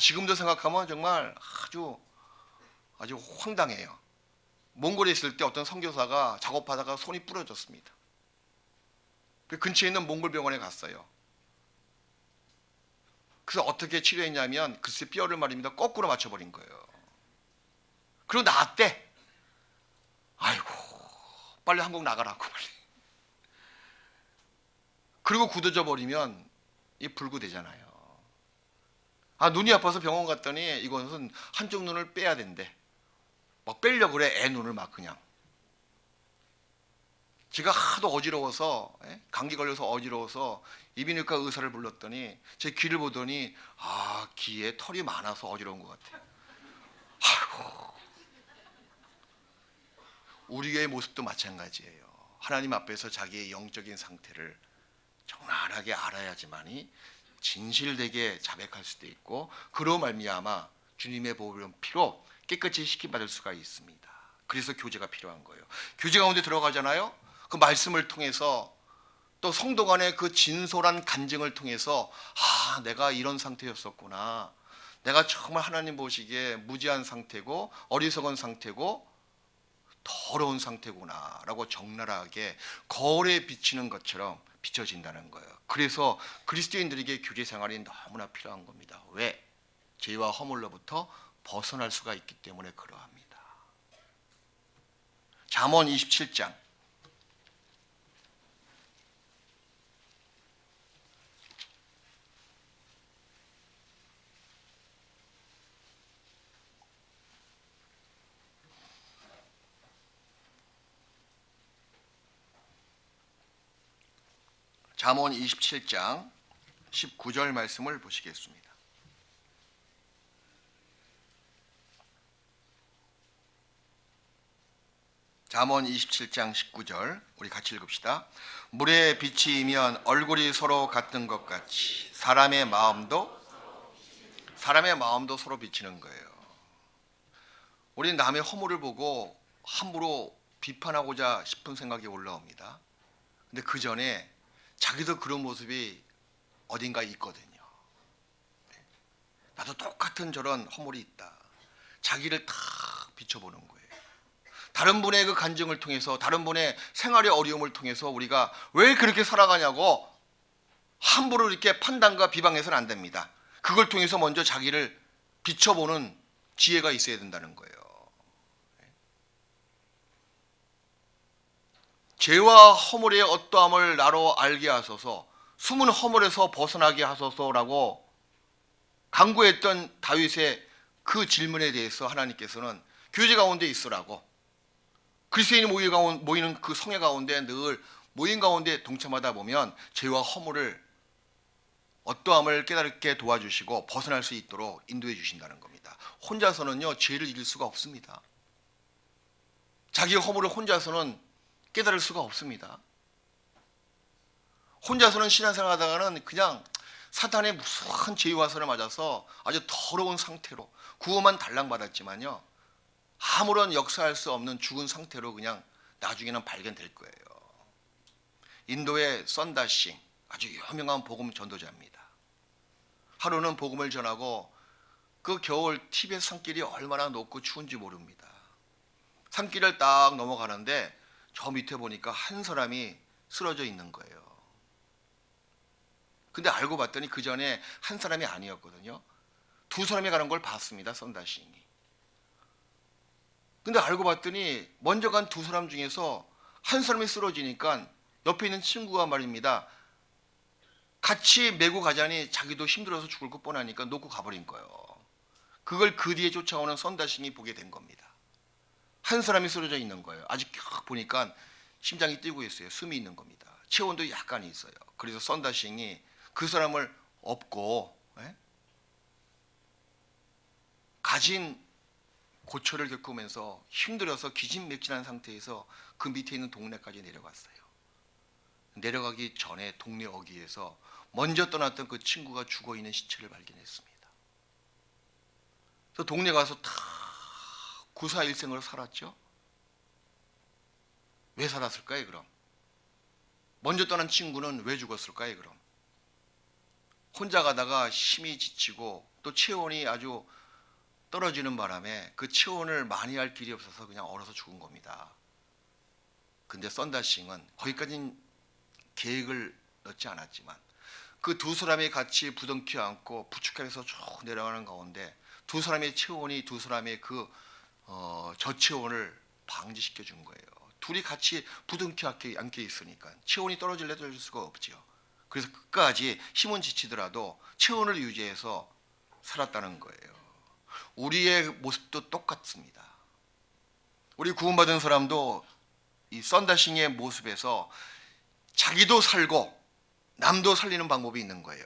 지금도 생각하면 정말 아주 황당해요. 몽골에 있을 때 어떤 선교사가 작업하다가 손이 부러졌습니다. 그 근처에 있는 몽골 병원에 갔어요. 그래서 어떻게 치료했냐면, 글쎄 뼈를 말입니다, 거꾸로 맞춰버린 거예요. 그리고 나았대. 아이고, 빨리 한국 나가라고 빨리. 그리고 굳어져 버리면 이 불구되잖아요. 눈이 아파서 병원 갔더니 이것은 한쪽 눈을 빼야 된대. 막 빼려고 그래. 애 눈을 막 그냥. 제가 하도 어지러워서, 감기 걸려서 어지러워서 이비인후과 의사를 불렀더니 제 귀를 보더니 귀에 털이 많아서 어지러운 것 같아요. 아이고. 우리의 모습도 마찬가지예요. 하나님 앞에서 자기의 영적인 상태를 적나라하게 알아야지만이 진실되게 자백할 수도 있고, 그로 말미암아 주님의 보혈의 피로 깨끗이 씻김받을 수가 있습니다. 그래서 교제가 필요한 거예요. 교제 가운데 들어가잖아요. 그 말씀을 통해서, 또 성도 간의 그 진솔한 간증을 통해서 내가 이런 상태였었구나, 내가 정말 하나님 보시기에 무지한 상태고 어리석은 상태고 더러운 상태구나 라고 적나라하게 거울에 비치는 것처럼 비춰진다는 거예요. 그래서 그리스도인들에게 교제 생활이 너무나 필요한 겁니다. 왜? 죄와 허물로부터 벗어날 수가 있기 때문에 그러합니다. 잠언 27장 잠언 27장 19절 말씀을 보시겠습니다. 잠언 27장 19절 우리 같이 읽읍시다. 물에 빛이 이면 얼굴이 서로 같은 것 같이 사람의 마음도 서로 비치는 거예요. 우리는 남의 허물을 보고 함부로 비판하고자 싶은 생각이 올라옵니다. 근데 그 전에 자기도 그런 모습이 어딘가 있거든요. 나도 똑같은 저런 허물이 있다. 자기를 탁 비춰보는 거예요. 다른 분의 그 간증을 통해서, 다른 분의 생활의 어려움을 통해서 우리가 왜 그렇게 살아가냐고 함부로 이렇게 판단과 비방해서는 안 됩니다. 그걸 통해서 먼저 자기를 비춰보는 지혜가 있어야 된다는 거예요. 죄와 허물의 어떠함을 나로 알게 하소서, 숨은 허물에서 벗어나게 하소서라고 간구했던 다윗의 그 질문에 대해서 하나님께서는 교제 가운데 있으라고, 그리스도인이 모이는 그 성회 가운데 늘 모임 가운데 동참하다 보면 죄와 허물을 어떠함을 깨닫게 도와주시고 벗어날 수 있도록 인도해 주신다는 겁니다. 혼자서는요 죄를 이길 수가 없습니다. 자기의 허물을 혼자서는 깨달을 수가 없습니다. 혼자서는 신앙생활 하다가는 그냥 사탄의 무수한 죄의 화살을 맞아서 아주 더러운 상태로, 구원만 달랑받았지만요 아무런 역사할 수 없는 죽은 상태로 그냥 나중에는 발견될 거예요. 인도의 썬다싱, 아주 유명한 복음 전도자입니다. 하루는 복음을 전하고 그 겨울 티벳 산길이 얼마나 높고 추운지 모릅니다. 산길을 딱 넘어가는데 저 밑에 보니까 한 사람이 쓰러져 있는 거예요. 근데 알고 봤더니 그 전에 한 사람이 아니었거든요. 두 사람이 가는 걸 봤습니다. 썬다싱이. 근데 알고 봤더니 먼저 간 두 사람 중에서 한 사람이 쓰러지니까 옆에 있는 친구가 말입니다. 같이 메고 가자니 자기도 힘들어서 죽을 것 뻔하니까 놓고 가버린 거예요. 그걸 그 뒤에 쫓아오는 썬다싱이 보게 된 겁니다. 한 사람이 쓰러져 있는 거예요. 아직 쫙 보니까 심장이 뛰고 있어요. 숨이 있는 겁니다. 체온도 약간 있어요. 그래서 썬다싱이 그 사람을 업고 가진 고초를 겪으면서 힘들어서 기진맥진한 상태에서 그 밑에 있는 동네까지 내려갔어요. 내려가기 전에 동네 어귀에서 먼저 떠났던 그 친구가 죽어있는 시체를 발견했습니다. 그래서 동네 가서 다 구사일생으로 살았죠. 왜 살았을까요 그럼? 먼저 떠난 친구는 왜 죽었을까요 그럼? 혼자 가다가 힘이 지치고 또 체온이 아주 떨어지는 바람에 그 체온을 많이 할 길이 없어서 그냥 얼어서 죽은 겁니다. 근데 썬다싱은 거기까지는 계획을 넣지 않았지만 그 두 사람이 같이 부둥켜 안고 부축해서 쭉 내려가는 가운데 두 사람의 체온이 두 사람의 그 저체온을 방지시켜 준 거예요. 둘이 같이 부둥켜 안겨 있으니까 체온이 떨어질래 떨어질 수가 없죠. 그래서 끝까지 힘은 지치더라도 체온을 유지해서 살았다는 거예요. 우리의 모습도 똑같습니다. 우리 구원받은 사람도 이 썬다싱의 모습에서 자기도 살고 남도 살리는 방법이 있는 거예요.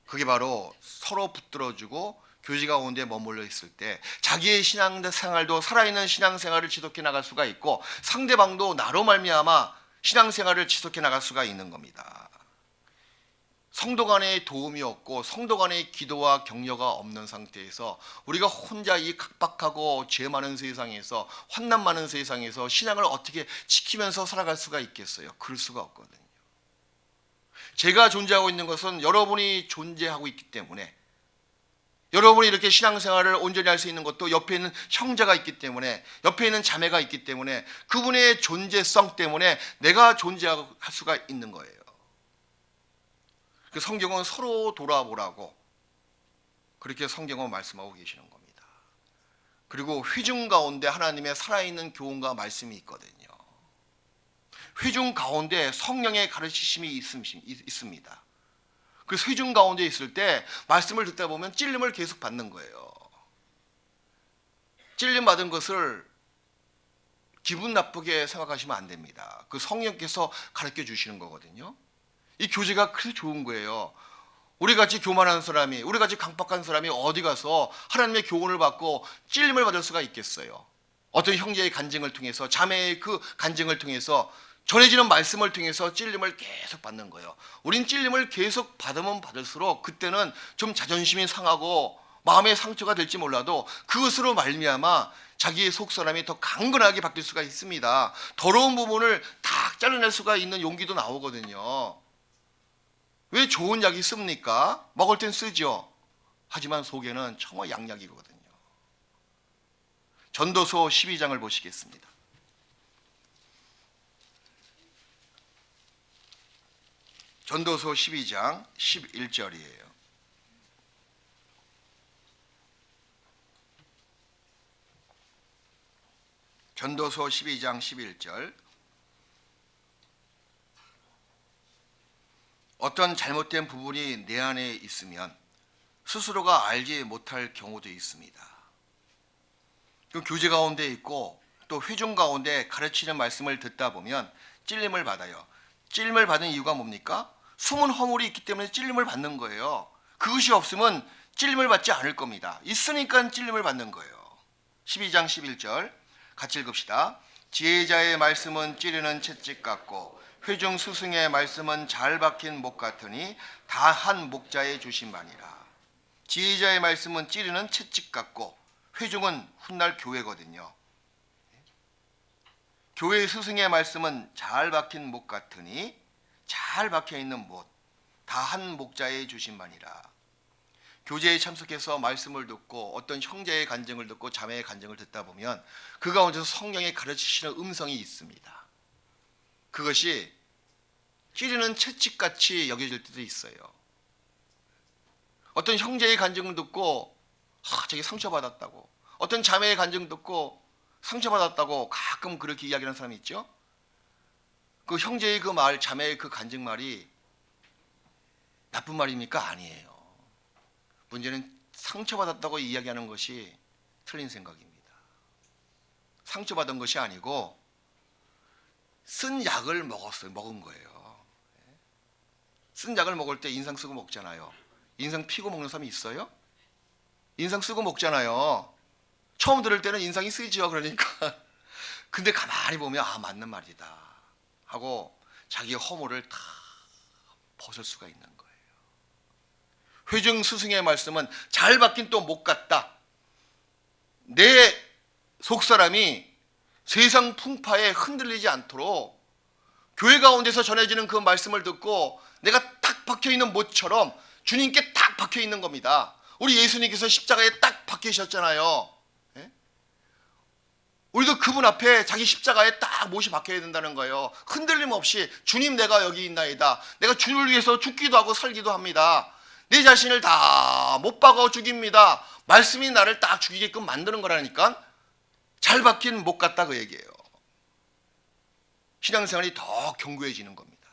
그게 바로 서로 붙들어주고 교제 가운데 머물러 있을 때 자기의 신앙생활도 살아있는 신앙생활을 지속해 나갈 수가 있고 상대방도 나로 말미암아 신앙생활을 지속해 나갈 수가 있는 겁니다. 성도 간의 도움이 없고 성도 간의 기도와 격려가 없는 상태에서 우리가 혼자 이 각박하고 죄 많은 세상에서 환난 많은 세상에서 신앙을 어떻게 지키면서 살아갈 수가 있겠어요? 그럴 수가 없거든요. 제가 존재하고 있는 것은 여러분이 존재하고 있기 때문에 여러분이 이렇게 신앙생활을 온전히 할 수 있는 것도 옆에 있는 형제가 있기 때문에 옆에 있는 자매가 있기 때문에 그분의 존재성 때문에 내가 존재할 수가 있는 거예요. 그 성경은 서로 돌아보라고 그렇게 성경은 말씀하고 계시는 겁니다. 그리고 회중 가운데 하나님의 살아있는 교훈과 말씀이 있거든요. 회중 가운데 성령의 가르치심이 있습니다. 그래서 회중 가운데 있을 때 말씀을 듣다 보면 찔림을 계속 받는 거예요. 찔림 받은 것을 기분 나쁘게 생각하시면 안 됩니다. 그 성령께서 가르쳐 주시는 거거든요. 이 교제가 그래서 좋은 거예요. 우리같이 교만한 사람이, 우리같이 강박한 사람이 어디 가서 하나님의 교훈을 받고 찔림을 받을 수가 있겠어요. 어떤 형제의 간증을 통해서, 자매의 그 간증을 통해서, 전해지는 말씀을 통해서 찔림을 계속 받는 거예요. 우린 찔림을 계속 받으면 받을수록 그때는 좀 자존심이 상하고 마음의 상처가 될지 몰라도 그것으로 말미암아 자기의 속사람이 더 강건하게 바뀔 수가 있습니다. 더러운 부분을 다 잘라낼 수가 있는 용기도 나오거든요. 왜 좋은 약이 씁니까? 먹을 땐 쓰죠. 하지만 속에는 정말 양약이거든요. 전도서 12장을 보시겠습니다. 전도서 12장 11절이에요. 전도서 12장 11절. 어떤 잘못된 부분이 내 안에 있으면 스스로가 알지 못할 경우도 있습니다. 그 교제 가운데 있고 또 회중 가운데 가르치는 말씀을 듣다 보면 찔림을 받아요. 찔림을 받은 이유가 뭡니까? 숨은 허물이 있기 때문에 찔림을 받는 거예요. 그것이 없으면 찔림을 받지 않을 겁니다. 있으니까 찔림을 받는 거예요. 12장 11절 같이 읽읍시다. 지혜자의 말씀은 찌르는 채찍 같고 회중 스승의 말씀은 잘 박힌 목 같으니 다 한 목자에 주신 바니라. 지혜자의 말씀은 찌르는 채찍 같고 회중은 훗날 교회거든요. 교회 스승의 말씀은 잘 박힌 목 같으니 잘 박혀 있는 못, 다 한 목자에 주신 바니라. 교제에 참석해서 말씀을 듣고 어떤 형제의 간증을 듣고 자매의 간증을 듣다 보면 그 가운데서 성령의 가르치시는 음성이 있습니다. 그것이 찌르는 채찍같이 여겨질 때도 있어요. 어떤 형제의 간증을 듣고 자기 상처받았다고, 어떤 자매의 간증 듣고 상처받았다고 가끔 그렇게 이야기하는 사람이 있죠. 그 형제의 그 말, 자매의 그 간증 말이 나쁜 말입니까? 아니에요. 문제는 상처받았다고 이야기하는 것이 틀린 생각입니다. 상처받은 것이 아니고 쓴 약을 먹은 거예요. 쓴 약을 먹을 때 인상 쓰고 먹잖아요. 인상 피고 먹는 사람이 있어요? 인상 쓰고 먹잖아요. 처음 들을 때는 인상이 쓰이죠. 그러니까 근데 가만히 보면 맞는 말이다 하고 자기 허물을 다 벗을 수가 있는 거예요. 회중 스승의 말씀은 잘 받긴 또 못 갔다. 내 속사람이 세상 풍파에 흔들리지 않도록 교회 가운데서 전해지는 그 말씀을 듣고 내가 딱 박혀있는 못처럼 주님께 딱 박혀있는 겁니다. 우리 예수님께서 십자가에 딱 박히셨잖아요. 우리도 그분 앞에 자기 십자가에 딱 못이 박혀야 된다는 거예요. 흔들림 없이 주님 내가 여기 있나이다. 내가 주를 위해서 죽기도 하고 살기도 합니다. 내 자신을 다 못 박아 죽입니다. 말씀이 나를 딱 죽이게끔 만드는 거라니까. 잘 박힌 못 같다 그 얘기예요. 신앙생활이 더 견고해지는 겁니다.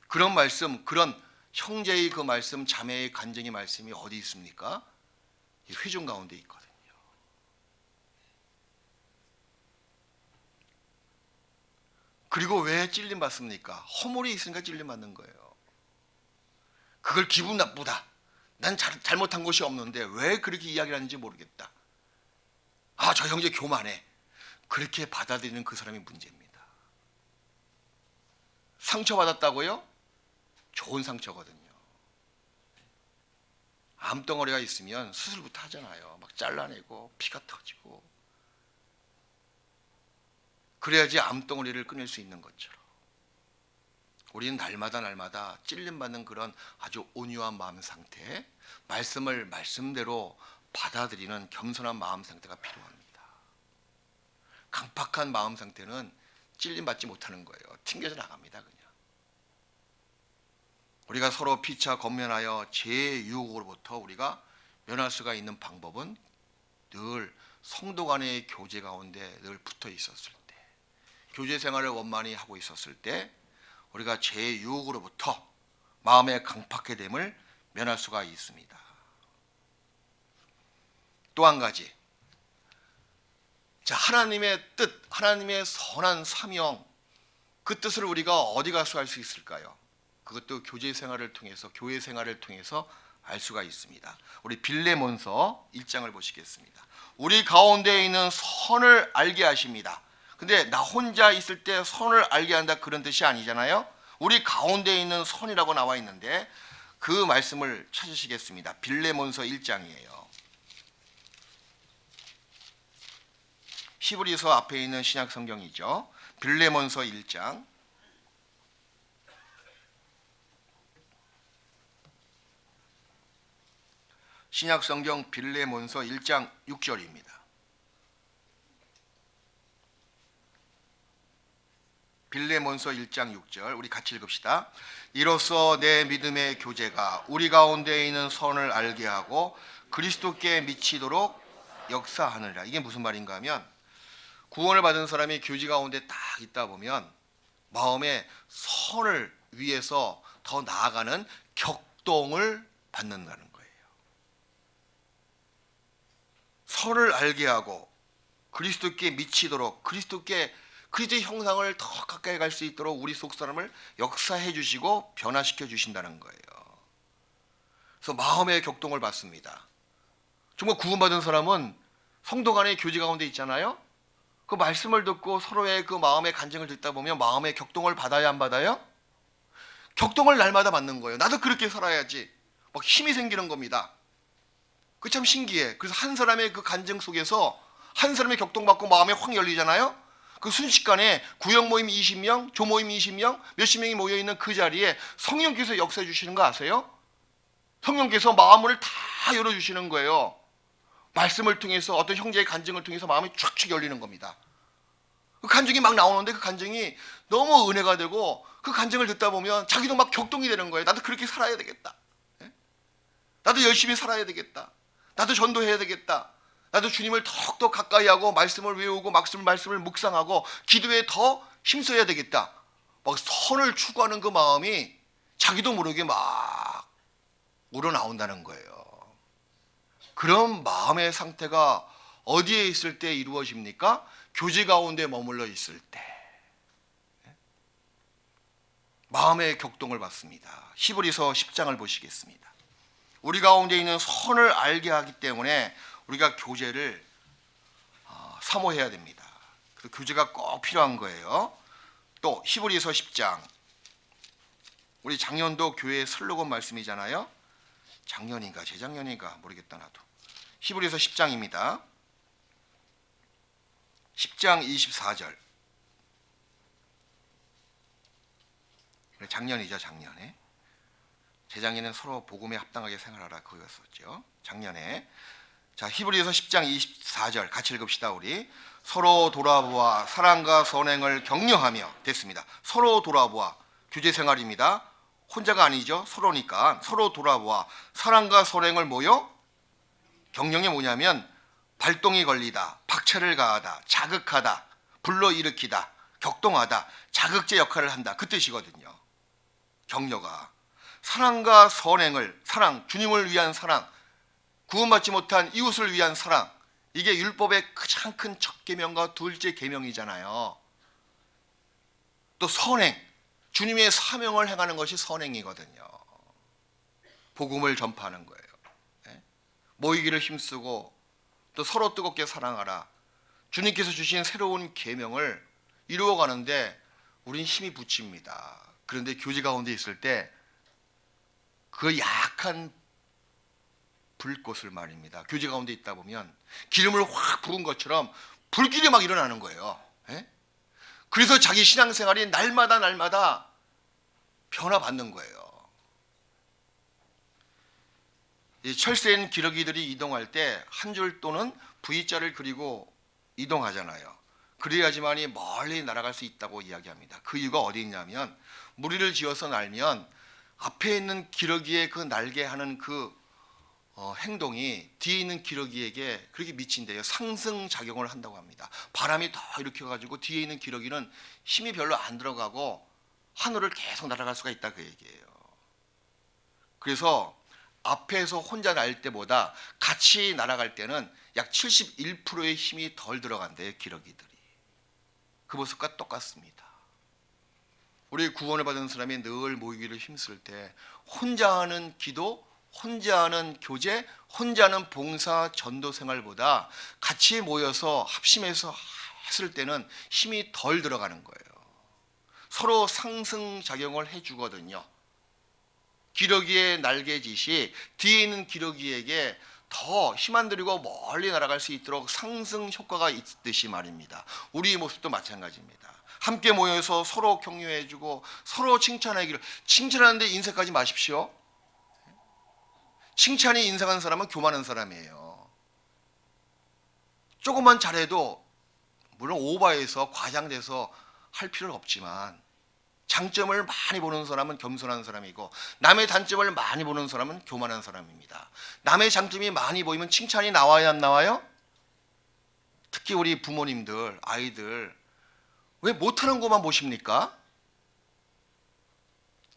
그런 말씀, 그런 형제의 그 말씀, 자매의 간증의 말씀이 어디 있습니까? 이 회중 가운데 있거든요. 그리고 왜 찔림 받습니까? 허물이 있으니까 찔림 받는 거예요. 그걸 기분 나쁘다. 난 잘못한 것이 없는데 왜 그렇게 이야기를 하는지 모르겠다. 저 형제 교만해. 그렇게 받아들이는 그 사람이 문제입니다. 상처받았다고요? 좋은 상처거든요. 암덩어리가 있으면 수술부터 하잖아요. 막 잘라내고 피가 터지고. 그래야지 암덩어리를 끊을 수 있는 것처럼 우리는 날마다 찔림받는 그런 아주 온유한 마음 상태, 말씀을 말씀대로 받아들이는 겸손한 마음 상태가 필요합니다. 강팍한 마음 상태는 찔림받지 못하는 거예요. 튕겨져 나갑니다. 그냥. 우리가 서로 피차 권면하여 죄의 유혹으로부터 우리가 면할 수가 있는 방법은 늘 성도 간의 교제 가운데 늘 붙어 있었을 때, 교제 생활을 원만히 하고 있었을 때 우리가 죄의 유혹으로부터 마음의 강팍해됨을 면할 수가 있습니다. 또 한 가지, 하나님의 뜻, 하나님의 선한 사명, 그 뜻을 우리가 어디 가서 알 수 있을까요? 그것도 교제 생활을 통해서, 교회 생활을 통해서 알 수가 있습니다. 우리 빌레몬서 1장을 보시겠습니다. 우리 가운데 있는 선을 알게 하십니다. 근데 나 혼자 있을 때 선을 알게 한다 그런 뜻이 아니잖아요. 우리 가운데 있는 선이라고 나와 있는데 그 말씀을 찾으시겠습니다. 빌레몬서 1장이에요. 히브리서 앞에 있는 신약 성경이죠. 빌레몬서 1장. 신약 성경 빌레몬서 1장 6절입니다. 빌레몬서 1장 6절 우리 같이 읽읍시다. 이로써 내 믿음의 교제가 우리 가운데 있는 선을 알게 하고 그리스도께 미치도록 역사하느니라. 이게 무슨 말인가 하면 구원을 받은 사람이 교제 가운데 딱 있다 보면 마음에 선을 위해서 더 나아가는 격동을 받는다는 거예요. 선을 알게 하고 그리스도께 미치도록 그리스도의 형상을 더 가까이 갈 수 있도록 우리 속 사람을 역사해 주시고 변화시켜 주신다는 거예요. 그래서 마음의 격동을 받습니다. 정말 구원받은 사람은 성도 간의 교제 가운데 있잖아요. 그 말씀을 듣고 서로의 그 마음의 간증을 듣다 보면 마음의 격동을 받아야 안 받아요? 격동을 날마다 받는 거예요. 나도 그렇게 살아야지. 막 힘이 생기는 겁니다. 그 참 신기해. 그래서 한 사람의 그 간증 속에서 한 사람의 격동받고 마음이 확 열리잖아요. 그 순식간에 구역 모임 20명, 조모임 20명, 몇십 명이 모여있는 그 자리에 성령께서 역사해 주시는 거 아세요? 성령께서 마음을 다 열어주시는 거예요. 말씀을 통해서 어떤 형제의 간증을 통해서 마음이 쫙쫙 열리는 겁니다. 그 간증이 막 나오는데 그 간증이 너무 은혜가 되고 그 간증을 듣다 보면 자기도 막 격동이 되는 거예요. 나도 그렇게 살아야 되겠다. 나도 열심히 살아야 되겠다. 나도 전도해야 되겠다. 나도 주님을 더욱더 가까이 하고 말씀을 외우고 말씀을 묵상하고 기도에 더 힘써야 되겠다. 막 선을 추구하는 그 마음이 자기도 모르게 막 우러나온다는 거예요. 그런 마음의 상태가 어디에 있을 때 이루어집니까? 교제 가운데 머물러 있을 때 마음의 격동을 받습니다. 히브리서 10장을 보시겠습니다. 우리 가운데 있는 선을 알게 하기 때문에 우리가 교제를 사모해야 됩니다. 그 교제가 꼭 필요한 거예요. 또 히브리서 10장, 우리 작년도 교회 슬로건 말씀이잖아요. 작년인가 재작년인가 모르겠다 나도. 히브리서 10장입니다. 10장 24절. 작년이죠, 작년에. 재작년에는 서로 복음에 합당하게 생활하라 그거였었죠. 작년에. 자, 히브리서 10장 24절 같이 읽읍시다. 우리 서로 돌아보아 사랑과 선행을 격려하며 됐습니다. 서로 돌아보아 교제 생활입니다. 혼자가 아니죠. 서로니까 서로 돌아보아 사랑과 선행을 모여 경영이 뭐냐면 발동이 걸리다, 박차를 가하다, 자극하다, 불러일으키다, 격동하다, 자극제 역할을 한다 그 뜻이거든요. 격려가 사랑과 선행을 사랑, 주님을 위한 사랑, 구원받지 못한 이웃을 위한 사랑, 이게 율법의 가장 큰 첫 계명과 둘째 계명이잖아요. 또 선행, 주님의 사명을 행하는 것이 선행이거든요. 복음을 전파하는 거예요. 모이기를 힘쓰고 또 서로 뜨겁게 사랑하라. 주님께서 주신 새로운 계명을 이루어가는데 우린 힘이 붙입니다. 그런데 교제 가운데 있을 때 그 약한 불꽃을 말입니다. 교제 가운데 있다 보면 기름을 확 부은 것처럼 불길이 막 일어나는 거예요. 그래서 자기 신앙생활이 날마다 변화받는 거예요. 철새인 기러기들이 이동할 때 한 줄 또는 V자를 그리고 이동하잖아요. 그래야지만이 멀리 날아갈 수 있다고 이야기합니다. 그 이유가 어디 있냐면 무리를 지어서 날면 앞에 있는 기러기의 그 날개 하는 그 행동이 뒤에 있는 기러기에게 그렇게 미친대요. 상승작용을 한다고 합니다. 바람이 더 일으켜가지고 뒤에 있는 기러기는 힘이 별로 안 들어가고 하늘을 계속 날아갈 수가 있다 그 얘기예요. 그래서 앞에서 혼자 날 때보다 같이 날아갈 때는 약 71%의 힘이 덜 들어간대요. 기러기들이. 그 모습과 똑같습니다. 우리 구원을 받은 사람이 늘 모이기를 힘쓸 때 혼자 하는 기도, 혼자 하는 교제, 혼자 하는 봉사, 전도 생활보다 같이 모여서 합심해서 했을 때는 힘이 덜 들어가는 거예요. 서로 상승작용을 해주거든요. 기러기의 날개짓이 뒤에 있는 기러기에게 더 힘 안 들이고 멀리 날아갈 수 있도록 상승 효과가 있듯이 말입니다. 우리의 모습도 마찬가지입니다. 함께 모여서 서로 격려해주고 서로 칭찬하기를, 칭찬하는데 인색하지 마십시오. 칭찬이 인색한 사람은 교만한 사람이에요. 조금만 잘해도 물론 오버해서 과장돼서 할 필요는 없지만 장점을 많이 보는 사람은 겸손한 사람이고 남의 단점을 많이 보는 사람은 교만한 사람입니다. 남의 장점이 많이 보이면 칭찬이 나와야 안 나와요? 특히 우리 부모님들, 아이들 왜 못하는 것만 보십니까?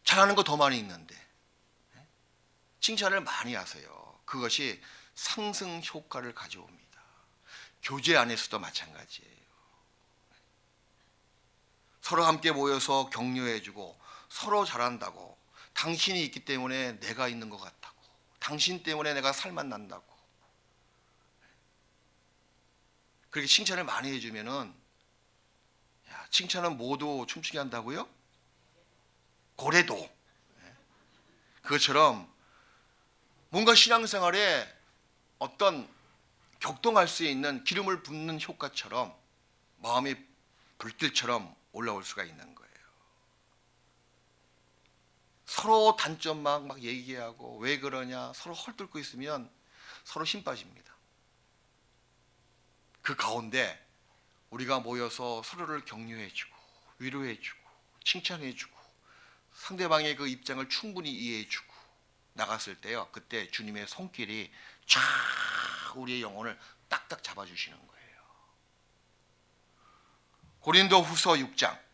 잘하는 거 더 많이 있는데 칭찬을 많이 하세요. 그것이 상승 효과를 가져옵니다. 교제 안에서도 마찬가지예요. 서로 함께 모여서 격려해주고 서로 잘한다고, 당신이 있기 때문에 내가 있는 것 같다고, 당신 때문에 내가 살맛 난다고 그렇게 칭찬을 많이 해주면은, 야, 칭찬은 모두 춤추게 한다고요? 고래도. 그것처럼 뭔가 신앙생활에 어떤 격동할 수 있는 기름을 붓는 효과처럼 마음이 불길처럼 올라올 수가 있는 거예요. 서로 단점만 막 얘기하고 왜 그러냐 서로 헐뜯고 있으면 서로 힘 빠집니다. 그 가운데 우리가 모여서 서로를 격려해주고 위로해주고 칭찬해주고 상대방의 그 입장을 충분히 이해해주고 나갔을 때요, 그때 주님의 손길이 쫙 우리의 영혼을 딱딱 잡아주시는 거예요. 고린도후서 6장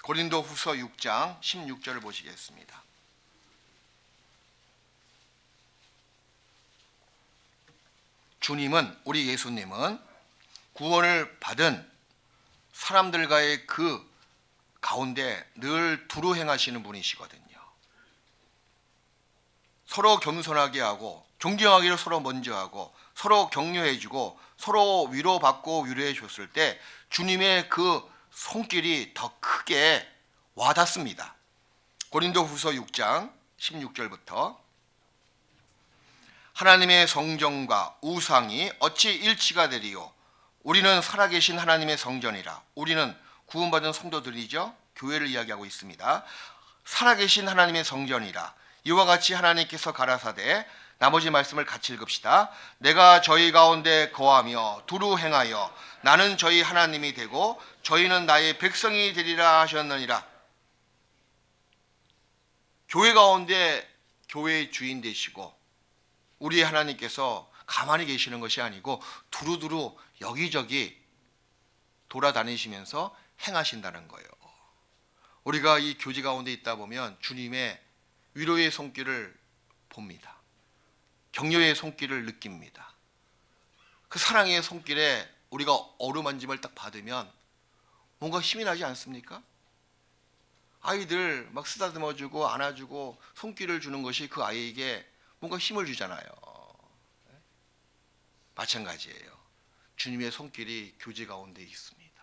고린도후서 6장 16절을 보시겠습니다. 주님은, 우리 예수님은 구원을 받은 사람들과의 그 가운데 늘 두루 행하시는 분이시거든요. 서로 겸손하게 하고 존경하기를 서로 먼저 하고 서로 격려해주고 서로 위로받고 위로해 줬을 때 주님의 그 손길이 더 크게 와닿습니다. 고린도후서 6장 16절부터 하나님의 성전과 우상이 어찌 일치가 되리요? 우리는 살아계신 하나님의 성전이라. 우리는 구원받은 성도들이죠. 교회를 이야기하고 있습니다. 살아계신 하나님의 성전이라. 이와 같이 하나님께서 가라사대, 나머지 말씀을 같이 읽읍시다. 내가 저희 가운데 거하며 두루 행하여 나는 저희 하나님이 되고 저희는 나의 백성이 되리라 하셨느니라. 교회 가운데 교회의 주인 되시고 우리 하나님께서 가만히 계시는 것이 아니고 두루두루 여기저기 돌아다니시면서 행하신다는 거예요. 우리가 이 교제 가운데 있다 보면 주님의 위로의 손길을 봅니다. 격려의 손길을 느낍니다. 그 사랑의 손길에 우리가 어루만짐을 딱 받으면 뭔가 힘이 나지 않습니까? 아이들 막 쓰다듬어주고 안아주고 손길을 주는 것이 그 아이에게 뭔가 힘을 주잖아요. 마찬가지예요. 주님의 손길이 교제 가운데 있습니다.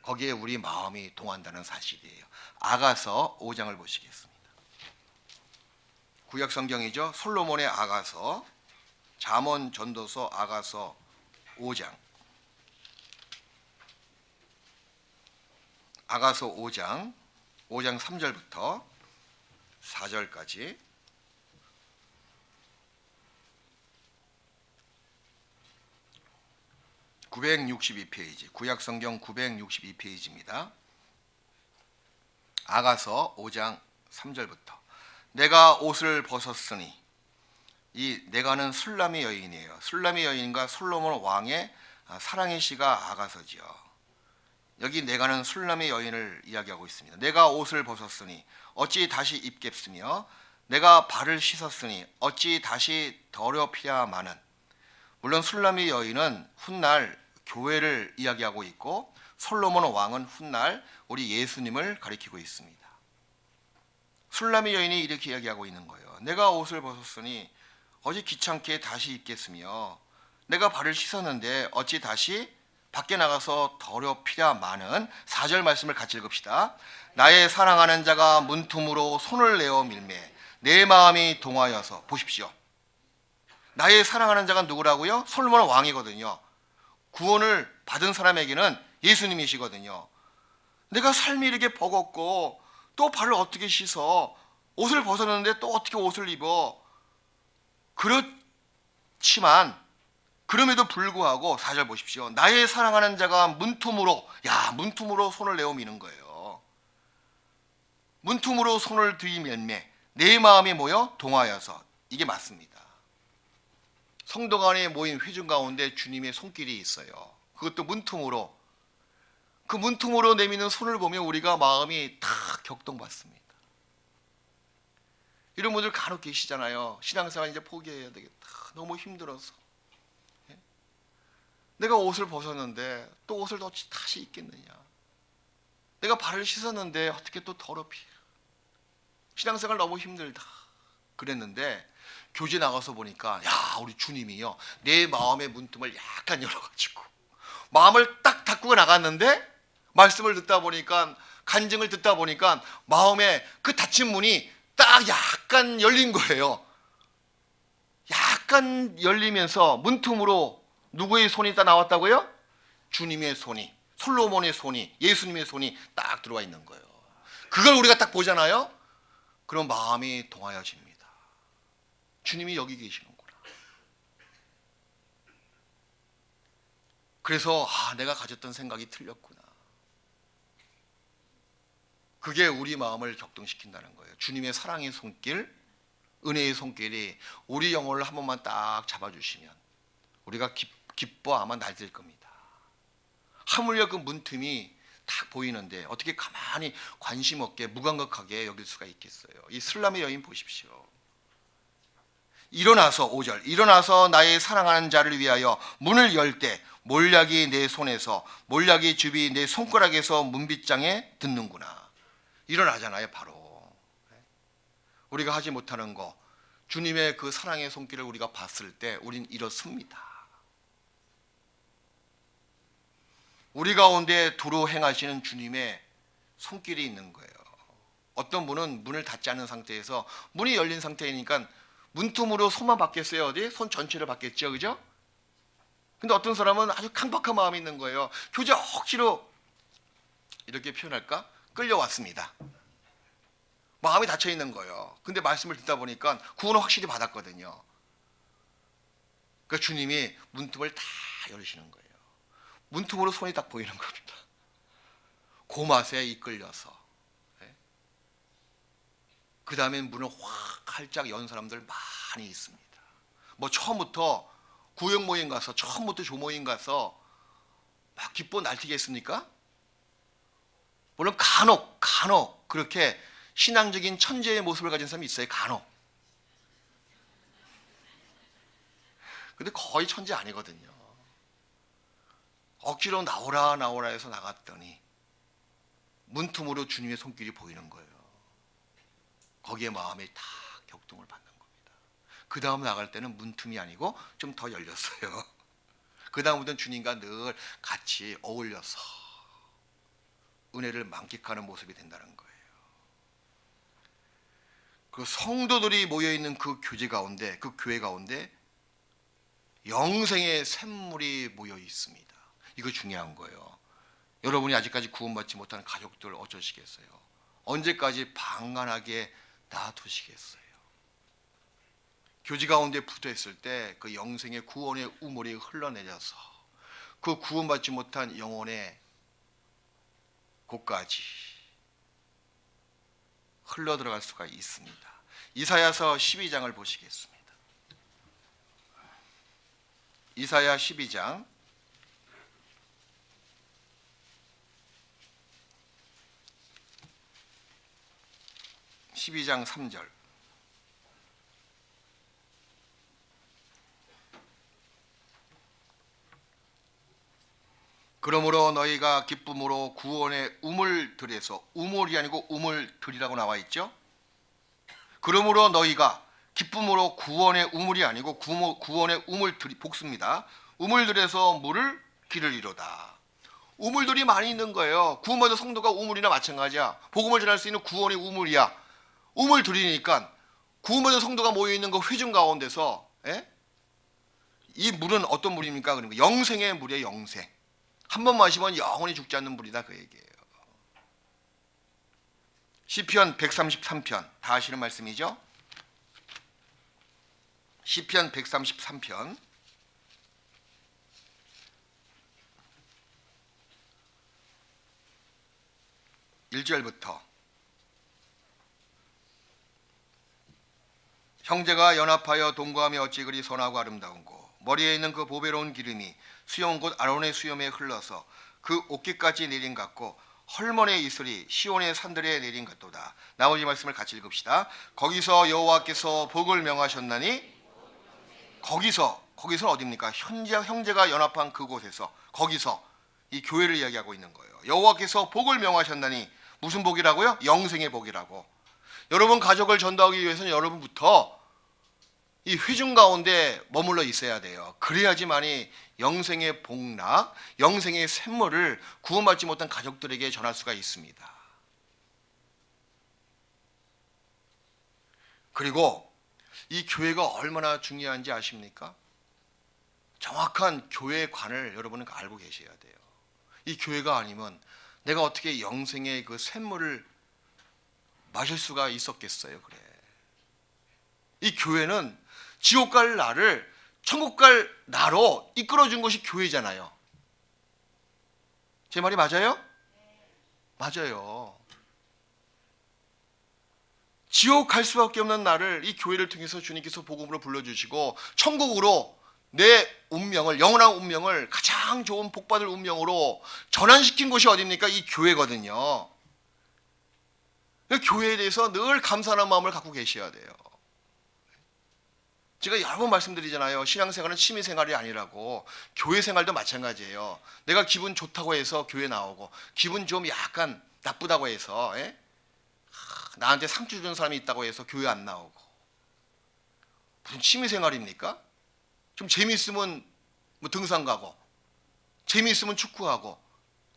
거기에 우리 마음이 동한다는 사실이에요. 아가서 5장을 보시겠습니다. 구약 성경이죠. 솔로몬의 아가서, 잠언 전도서 아가서 5장. 아가서 5장 3절부터 4절까지. (962페이지) 구약성경 962페이지입니다. 아가서 5장 3절부터. 내가 옷을 벗었으니, 이 내가는 술람의 여인이에요. 술람의 여인과 솔로몬 왕의 사랑의 시가 아가서지요. 여기 내가는 술람의 여인을 이야기하고 있습니다. 내가 옷을 벗었으니 어찌 다시 입겠으며 내가 발을 씻었으니 어찌 다시 더럽혀야마는. 물론 술람의 여인은 훗날 교회를 이야기하고 있고 솔로몬 왕은 훗날 우리 예수님을 가리키고 있습니다. 술람의 여인이 이렇게 이야기하고 있는 거예요. 내가 옷을 벗었으니 어찌 귀찮게 다시 입겠으며 내가 발을 씻었는데 어찌 다시 밖에 나가서 더럽히랴마는. 4절 말씀을 같이 읽읍시다. 나의 사랑하는 자가 문틈으로 손을 내어 밀매 내 마음이 동하여서. 보십시오. 나의 사랑하는 자가 누구라고요? 솔로몬 왕이거든요. 구원을 받은 사람에게는 예수님이시거든요. 내가 삶이 이렇게 버겁고 또 발을 어떻게 씻어? 옷을 벗었는데 또 어떻게 옷을 입어? 그렇지만 그럼에도 불구하고 4절 보십시오. 나의 사랑하는 자가 문틈으로, 문틈으로 손을 내어 미는 거예요. 문틈으로 손을 들이밀매 내 마음이 뭐요? 동하여서. 이게 맞습니다. 성도 간에 모인 회중 가운데 주님의 손길이 있어요. 그것도 문틈으로. 그 문틈으로 내미는 손을 보면 우리가 마음이 다 격동받습니다. 이런 분들 간혹 계시잖아요. 신앙생활 이제 포기해야 되겠다. 너무 힘들어서. 내가 옷을 벗었는데 또 옷을 다시 입겠느냐. 내가 발을 씻었는데 어떻게 또 더럽히. 신앙생활 너무 힘들다. 그랬는데 교제 나가서 보니까 우리 주님이요 내 마음의 문틈을 약간 열어가지고 마음을 딱 닫고 나갔는데 말씀을 듣다 보니까, 간증을 듣다 보니까 마음에 그 닫힌 문이 딱 약간 열린 거예요. 약간 열리면서 문틈으로 누구의 손이 딱 나왔다고요? 주님의 손이 솔로몬의 손이, 예수님의 손이 딱 들어와 있는 거예요. 그걸 우리가 딱 보잖아요. 그럼 마음이 동하여집니다. 주님이 여기 계시는구나. 그래서 내가 가졌던 생각이 틀렸구나. 그게 우리 마음을 격동시킨다는 거예요. 주님의 사랑의 손길, 은혜의 손길이 우리 영혼을 한 번만 딱 잡아주시면 우리가 기뻐 아마 날뛸 겁니다. 하물며 그 문틈이 딱 보이는데 어떻게 가만히 관심 없게 무감각하게 여길 수가 있겠어요. 이 슬람의 여인 보십시오. 일어나서 5절 일어나서 나의 사랑하는 자를 위하여 문을 열 때 몰약이 내 손에서 몰약이 줍이 내 손가락에서 문빗장에 듣는구나. 일어나잖아요. 바로 우리가 하지 못하는 거, 주님의 그 사랑의 손길을 우리가 봤을 때 우린 일어섭니다. 우리 가운데 두루 행하시는 주님의 손길이 있는 거예요. 어떤 분은 문을 닫지 않은 상태에서 문이 열린 상태이니까 문틈으로 손만 받겠어요. 어디? 손 전체를 받겠죠. 그죠? 근데 어떤 사람은 아주 강박한 마음이 있는 거예요. 교제 억지로 이렇게 표현할까? 끌려왔습니다. 마음이 닫혀 있는 거예요. 근데 말씀을 듣다 보니까 구원을 확실히 받았거든요. 그러니까 주님이 문틈을 다 열으시는 거예요. 문틈으로 손이 딱 보이는 겁니다. 그 맛에 이끌려서. 그 다음에 문을 확 활짝 연 사람들 많이 있습니다. 뭐 처음부터 구역 모임 가서 처음부터 조모임 가서 막 기뻐 날뛰겠습니까? 물론 간혹 그렇게 신앙적인 천재의 모습을 가진 사람이 있어요. 간혹. 근데 거의 천재 아니거든요. 억지로 나오라 해서 나갔더니 문틈으로 주님의 손길이 보이는 거예요. 거기에 마음이 다 격동을 받는 겁니다. 그 다음 나갈 때는 문틈이 아니고 좀 더 열렸어요. 그 다음부터는 주님과 늘 같이 어울려서 은혜를 만끽하는 모습이 된다는 거예요. 그 성도들이 모여있는 그 교제 가운데, 그 교회 가운데 영생의 샘물이 모여 있습니다. 이거 중요한 거예요. 여러분이 아직까지 구원받지 못하는 가족들 어쩌시겠어요? 언제까지 방관하게 놔두시겠어요? 교제 가운데 붙어 있을 때 그 영생의 구원의 우물이 흘러내려서 그 구원받지 못한 영혼의 곳까지 흘러 들어갈 수가 있습니다. 이사야서 12장을 보시겠습니다. 이사야 12장 3절. 그러므로 너희가 기쁨으로 구원의 우물 들에서, 우물이 아니고 우물 들이라고 나와 있죠. 그러므로 너희가 기쁨으로 구원의 우물이 아니고 구원의 우물 들이, 복수입니다. 우물들에서 물을 기르리로다. 우물들이 많이 있는 거예요. 구원받은 성도가 우물이나 마찬가지야. 복음을 전할 수 있는 구원의 우물이야. 우물들이니까 구원받은 성도가 모여있는 그 회중 가운데서 이 물은 어떤 물입니까? 그러니까 영생의 물이에요. 영생. 한 번 마시면 영원히 죽지 않는 물이다, 그 얘기예요. 시편 133편 다 아시는 말씀이죠? 시편 133편 1절부터 형제가 연합하여 동거하며 어찌 그리 선하고 아름다운고 머리에 있는 그 보배로운 기름이 수염 곧 아론의 수염에 흘러서 그 옷깃까지 내린 같고 헐몬의 이슬이 시온의 산들에 내린 같도다. 나머지 말씀을 같이 읽읍시다. 거기서 여호와께서 복을 명하셨나니 거기서 어디입니까? 형제가 연합한 그곳에서 거기서 이 교회를 이야기하고 있는 거예요. 여호와께서 복을 명하셨나니 무슨 복이라고요? 영생의 복이라고. 여러분 가족을 전도하기 위해서는 여러분부터 이 회중 가운데 머물러 있어야 돼요. 그래야지만이 영생의 복락, 영생의 샘물을 구원받지 못한 가족들에게 전할 수가 있습니다. 그리고 이 교회가 얼마나 중요한지 아십니까? 정확한 교회관을 여러분은 알고 계셔야 돼요. 이 교회가 아니면 내가 어떻게 영생의 그 샘물을 마실 수가 있었겠어요. 그래. 이 교회는 지옥 갈 나를 천국 갈 나로 이끌어준 것이 교회잖아요. 제 말이 맞아요? 맞아요. 지옥 갈 수밖에 없는 나를 이 교회를 통해서 주님께서 복음으로 불러주시고 천국으로 내 운명을, 영원한 운명을 가장 좋은 복받을 운명으로 전환시킨 곳이 어디입니까? 이 교회거든요. 교회에 대해서 늘 감사하는 마음을 갖고 계셔야 돼요. 제가 여러 번 말씀드리잖아요. 신앙생활은 취미생활이 아니라고. 교회생활도 마찬가지예요. 내가 기분 좋다고 해서 교회 나오고 기분 좀 약간 나쁘다고 해서 나한테 상처 주는 사람이 있다고 해서 교회 안 나오고. 무슨 취미생활입니까? 좀 재미있으면 뭐 등산 가고, 재미있으면 축구하고,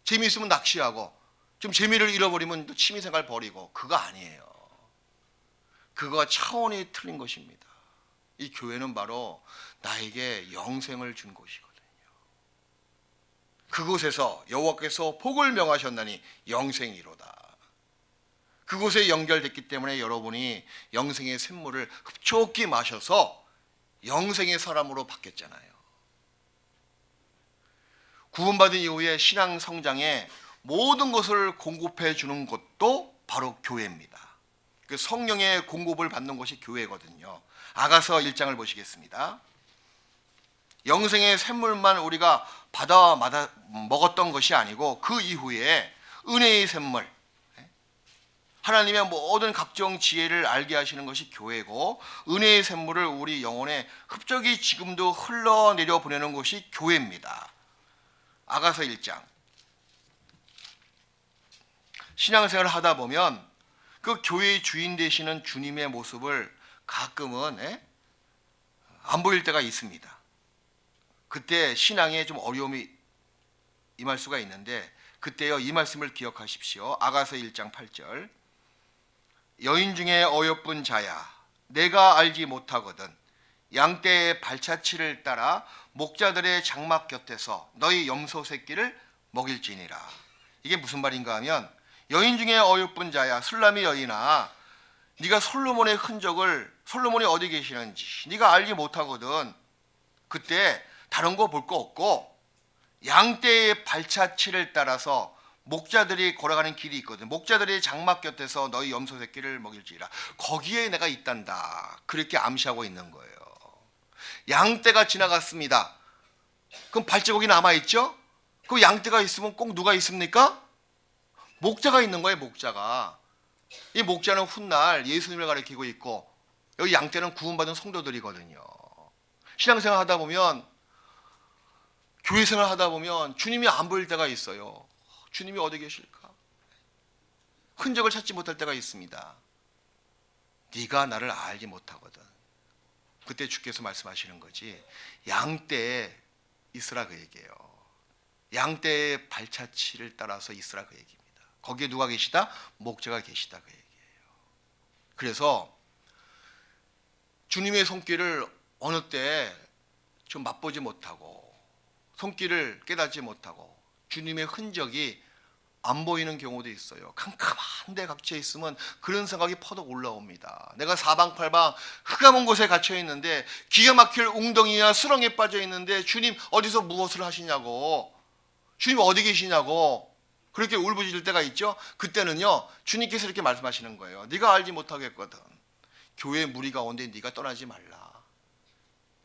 재미있으면 낚시하고, 좀 재미를 잃어버리면 또 취미생활 버리고. 그거 아니에요. 그거와 차원이 틀린 것입니다. 이 교회는 바로 나에게 영생을 준 곳이거든요. 그곳에서 여호와께서 복을 명하셨나니 영생이로다. 그곳에 연결됐기 때문에 여러분이 영생의 샘물을 흡족히 마셔서 영생의 사람으로 바뀌었잖아요. 구원받은 이후에 신앙 성장에 모든 것을 공급해 주는 것도 바로 교회입니다. 그 성령의 공급을 받는 것이 교회거든요. 아가서 1장을 보시겠습니다. 영생의 샘물만 우리가 받아 먹었던 것이 아니고 그 이후에 은혜의 샘물, 하나님의 모든 각종 지혜를 알게 하시는 것이 교회고, 은혜의 샘물을 우리 영혼에 흡족히 지금도 흘러내려 보내는 것이 교회입니다. 아가서 1장. 신앙생활을 하다 보면 그 교회의 주인 되시는 주님의 모습을 가끔은 안 보일 때가 있습니다. 그때 신앙에 좀 어려움이 임할 수가 있는데, 그때요 이 말씀을 기억하십시오. 아가서 1장 8절. 여인 중에 어여쁜 자야, 내가 알지 못하거든. 양떼의 발자취를 따라 목자들의 장막 곁에서 너희 염소 새끼를 먹일지니라. 이게 무슨 말인가 하면, 여인 중에 어여쁜 자야, 술람이 여인아, 네가 솔로몬의 흔적을, 솔로몬이 어디 계시는지 네가 알지 못하거든. 그때 다른 거 볼 거 없고 양떼의 발자취를 따라서 목자들이 걸어가는 길이 있거든. 목자들의 장막 곁에서 너희 염소 새끼를 먹일지라. 거기에 내가 있단다. 그렇게 암시하고 있는 거예요. 양떼가 지나갔습니다. 그럼 발자국이 남아있죠? 그 양떼가 있으면 꼭 누가 있습니까? 목자가 있는 거예요. 목자가. 이 목자는 훗날 예수님을 가리키고 있고, 여기 양떼는 구원받은 성도들이거든요. 신앙생활 하다 보면, 교회생활 하다 보면 주님이 안 보일 때가 있어요. 주님이 어디 계실까? 흔적을 찾지 못할 때가 있습니다. 네가 나를 알지 못하거든. 그때 주께서 말씀하시는 거지. 양떼에 있으라 그 얘기예요. 양떼의 발자취를 따라서 있으라 그 얘기입니다. 거기에 누가 계시다? 목자가 계시다 그 얘기예요. 그래서 주님의 손길을 어느 때 좀 맛보지 못하고, 손길을 깨닫지 못하고 주님의 흔적이 안 보이는 경우도 있어요. 캄캄한 데 갇혀 있으면 그런 생각이 퍼덕 올라옵니다. 내가 사방팔방 흑암한 곳에 갇혀 있는데, 기가 막힐 웅덩이나 수렁에 빠져 있는데 주님 어디서 무엇을 하시냐고, 주님 어디 계시냐고 그렇게 울부짖을 때가 있죠. 그때는요 주님께서 이렇게 말씀하시는 거예요. 네가 알지 못하겠거든. 교회 무리 가운데 네가 떠나지 말라.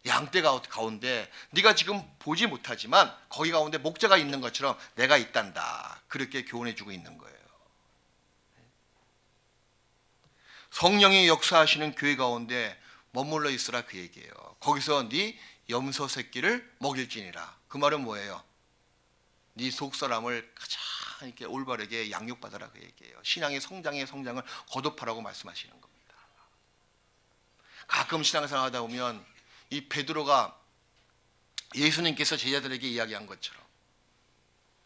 양떼 가운데 네가 지금 보지 못하지만 거기 가운데 목자가 있는 것처럼 내가 있단다. 그렇게 교훈해 주고 있는 거예요. 성령이 역사하시는 교회 가운데 머물러 있으라 그 얘기예요. 거기서 네 염소 새끼를 먹일지니라. 그 말은 뭐예요? 네 속사람을 가장 이렇게 올바르게 양육받아라 그 얘기예요. 신앙의 성장을 거듭하라고 말씀하시는 겁니다. 가끔 신앙생활 하다 보면 이 베드로가 예수님께서 제자들에게 이야기한 것처럼,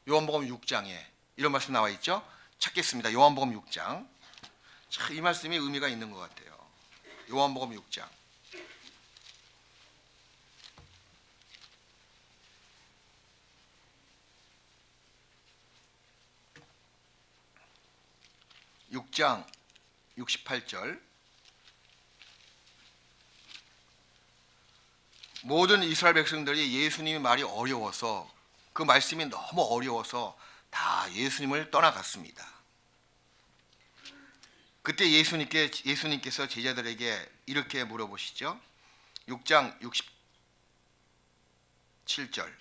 요한복음 6장에 이런 말씀 나와 있죠. 찾겠습니다. 요한복음 6장. 참 이 말씀이 의미가 있는 것 같아요. 요한복음 6장. 6장 68절. 모든 이스라엘 백성들이 예수님의 말이 어려워서, 그 말씀이 너무 어려워서 다 예수님을 떠나갔습니다. 그때 예수님께서 제자들에게 이렇게 물어보시죠. 6장 67절.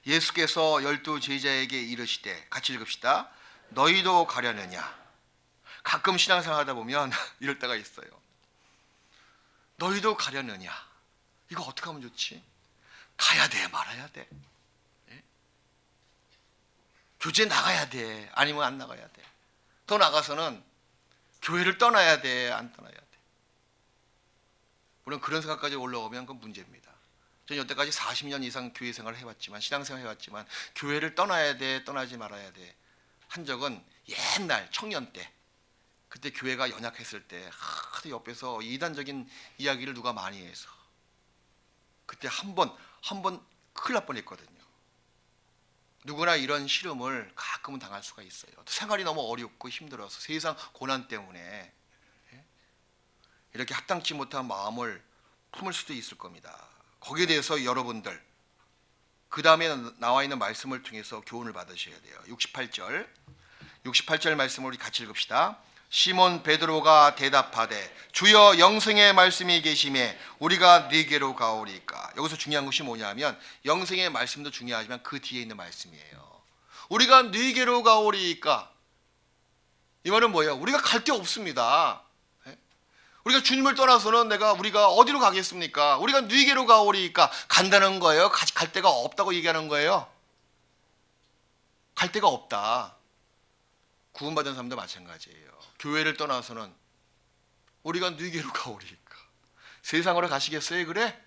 예수께서 12 제자에게 이르시되, 같이 읽읍시다. 너희도 가려느냐? 가끔 신앙생활 하다 보면 이럴 때가 있어요. 너희도 가려느냐? 이거 어떻게 하면 좋지? 가야 돼, 말아야 돼? 예? 교제 나가야 돼, 아니면 안 나가야 돼? 더 나가서는 교회를 떠나야 돼, 안 떠나야 돼? 물론 그런 생각까지 올라오면 그건 문제입니다. 저는 여태까지 40년 이상 교회 생활을 해왔지만, 신앙생활 해왔지만, 교회를 떠나야 돼, 떠나지 말아야 돼 한 적은 옛날 청년 때, 그때 교회가 연약했을 때 하도 옆에서 이단적인 이야기를 누가 많이 해서 그때 한 번 큰일 날 뻔했거든요. 누구나 이런 시름을 가끔은 당할 수가 있어요. 생활이 너무 어렵고 힘들어서, 세상 고난 때문에 이렇게 합당치 못한 마음을 품을 수도 있을 겁니다. 거기에 대해서 여러분들 그 다음에 나와 있는 말씀을 통해서 교훈을 받으셔야 돼요. 68절 말씀을 우리 같이 읽읍시다. 시몬 베드로가 대답하되, 주여, 영생의 말씀이 계심에 우리가 네게로 가오리까. 여기서 중요한 것이 뭐냐면, 영생의 말씀도 중요하지만 그 뒤에 있는 말씀이에요. 우리가 네게로 가오리까. 이 말은 뭐예요? 우리가 갈 데 없습니다. 우리가 주님을 떠나서는 우리가 어디로 가겠습니까? 우리가 네게로 가오리까. 간다는 거예요? 갈 데가 없다고 얘기하는 거예요? 갈 데가 없다. 구원받은 사람도 마찬가지예요. 교회를 떠나서는 우리가 네게로 가오리까. 세상으로 가시겠어요? 그래?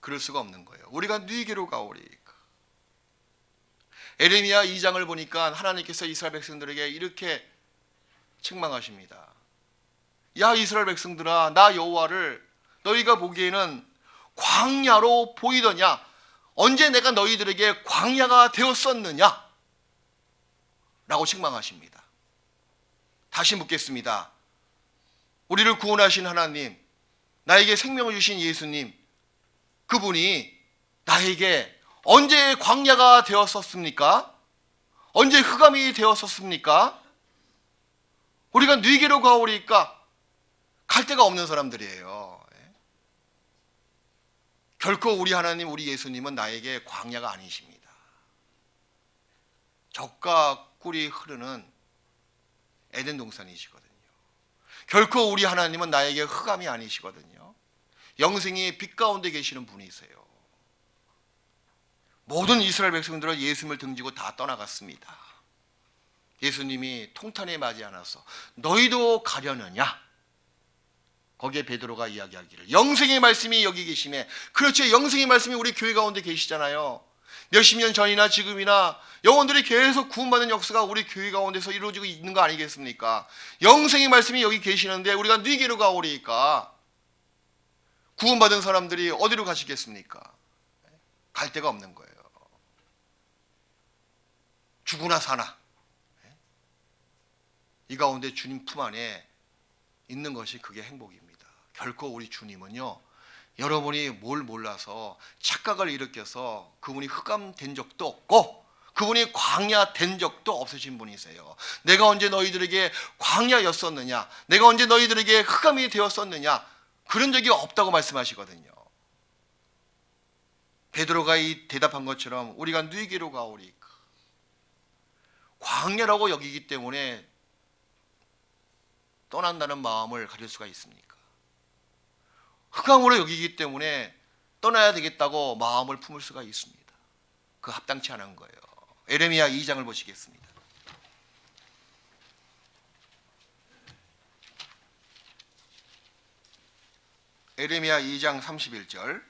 그럴 수가 없는 거예요. 우리가 네게로 가오리까. 에레미야 2장을 보니까 하나님께서 이스라엘 백성들에게 이렇게 책망하십니다. 야, 이스라엘 백성들아, 나 여호와를 너희가 보기에는 광야로 보이더냐? 언제 내가 너희들에게 광야가 되었었느냐? 라고 책망하십니다. 다시 묻겠습니다. 우리를 구원하신 하나님, 나에게 생명을 주신 예수님, 그분이 나에게 언제 광야가 되었었습니까? 언제 흑암이 되었었습니까? 우리가 네게로 가오리까. 갈 데가 없는 사람들이에요. 결코 우리 하나님, 우리 예수님은 나에게 광야가 아니십니다. 젖과 꿀이 흐르는 에덴 동산이시거든요. 결코 우리 하나님은 나에게 흑암이 아니시거든요. 영생이 빛 가운데 계시는 분이세요. 모든 이스라엘 백성들은 예수님을 등지고 다 떠나갔습니다. 예수님이 통탄에 맞지 않아서 너희도 가려느냐? 거기에 베드로가 이야기하기를, 영생의 말씀이 여기 계시네. 그렇죠. 영생의 말씀이 우리 교회 가운데 계시잖아요. 몇십 년 전이나 지금이나 영혼들이 계속 구원받는 역사가 우리 교회 가운데서 이루어지고 있는 거 아니겠습니까? 영생의 말씀이 여기 계시는데 우리가 네게로 가오리까. 구원받은 사람들이 어디로 가시겠습니까? 갈 데가 없는 거예요. 죽으나 사나 이 가운데 주님 품 안에 있는 것이 그게 행복입니다. 결코 우리 주님은요, 여러분이 뭘 몰라서 착각을 일으켜서 그분이 흑암 된 적도 없고 그분이 광야 된 적도 없으신 분이세요. 내가 언제 너희들에게 광야였었느냐, 내가 언제 너희들에게 흑암이 되었었느냐, 그런 적이 없다고 말씀하시거든요. 베드로가 이 대답한 것처럼 우리가 네게로 가오리까. 광야라고 여기기 때문에 떠난다는 마음을 가질 수가 있습니까? 흑암으로 여기기 때문에 떠나야 되겠다고 마음을 품을 수가 있습니다. 그 합당치 않은 거예요. 에레미야 2장을 보시겠습니다. 에레미야 2장 31절.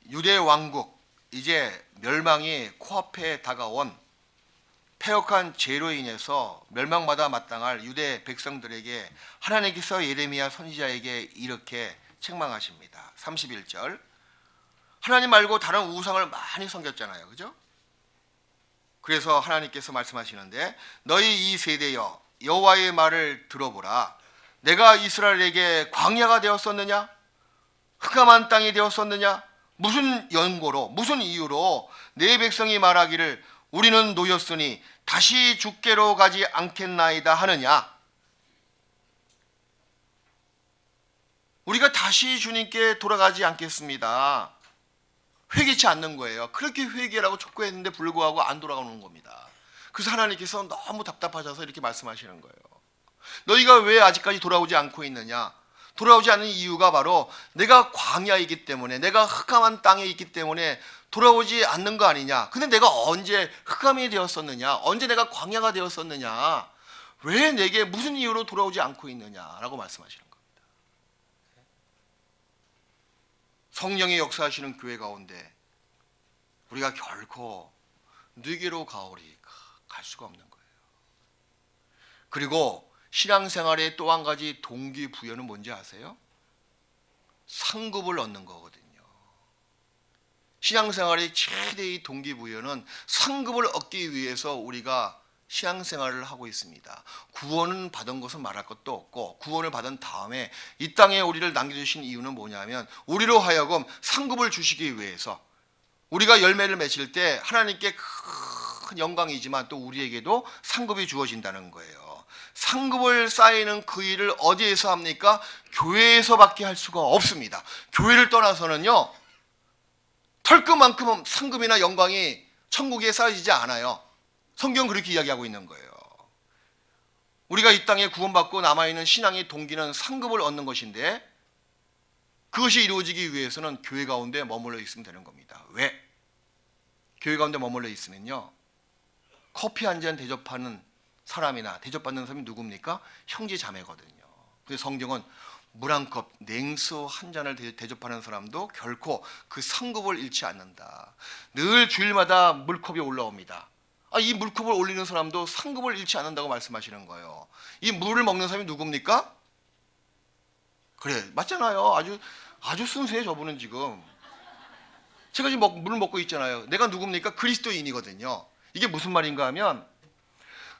유대 왕국 이제 멸망이 코앞에 다가온 패역한 죄로 인해서 멸망받아 마땅할 유대 백성들에게 하나님께서 예레미야 선지자에게 이렇게 책망하십니다. 31절. 하나님 말고 다른 우상을 많이 섬겼잖아요. 그죠? 그래서 하나님께서 말씀하시는데 너희 이 세대여 여호와의 말을 들어보라. 내가 이스라엘에게 광야가 되었었느냐? 흑암한 땅이 되었었느냐? 무슨 연고로 무슨 이유로 내 백성이 말하기를 우리는 노였으니 다시 주께로 가지 않겠나이다 하느냐? 우리가 다시 주님께 돌아가지 않겠습니다. 회개치 않는 거예요. 그렇게 회개라고 촉구했는데 불구하고 안 돌아오는 겁니다. 그래서 하나님께서 너무 답답하셔서 이렇게 말씀하시는 거예요. 너희가 왜 아직까지 돌아오지 않고 있느냐? 돌아오지 않는 이유가 바로 내가 광야이기 때문에, 내가 흑암한 땅에 있기 때문에 돌아오지 않는 거 아니냐? 근데 내가 언제 흑암이 되었었느냐? 언제 내가 광야가 되었었느냐? 왜 내게 무슨 이유로 돌아오지 않고 있느냐라고 말씀하시는 겁니다. 성령이 역사하시는 교회 가운데 우리가 결코 누게로 가오리 갈 수가 없는 거예요. 그리고 신앙생활의 또 한 가지 동기부여는 뭔지 아세요? 상급을 얻는 거거든요. 신앙생활의 최대의 동기부여는 상급을 얻기 위해서 우리가 신앙생활을 하고 있습니다. 구원은 받은 것은 말할 것도 없고 구원을 받은 다음에 이 땅에 우리를 남겨주신 이유는 뭐냐면 우리로 하여금 상급을 주시기 위해서 우리가 열매를 맺을 때 하나님께 큰 영광이지만 또 우리에게도 상급이 주어진다는 거예요. 상급을 쌓이는 그 일을 어디에서 합니까? 교회에서밖에 할 수가 없습니다. 교회를 떠나서는요 털끝만큼 상급이나 영광이 천국에 쌓여지지 않아요. 성경은 그렇게 이야기하고 있는 거예요. 우리가 이 땅에 구원받고 남아있는 신앙의 동기는 상급을 얻는 것인데 그것이 이루어지기 위해서는 교회 가운데 머물러 있으면 되는 겁니다. 왜? 교회 가운데 머물러 있으면요 커피 한 잔 대접하는 사람이나 대접받는 사람이 누굽니까? 형제 자매거든요. 그래서 성경은 물 한 컵, 냉수 한 잔을 대접하는 사람도 결코 그 상급을 잃지 않는다. 늘 주일마다 물컵이 올라옵니다. 이 물컵을 올리는 사람도 상급을 잃지 않는다고 말씀하시는 거예요. 이 물을 먹는 사람이 누굽니까? 그래, 맞잖아요. 아주 순수해 저분은 지금. 제가 지금 물을 먹고 있잖아요. 내가 누굽니까? 그리스도인이거든요. 이게 무슨 말인가 하면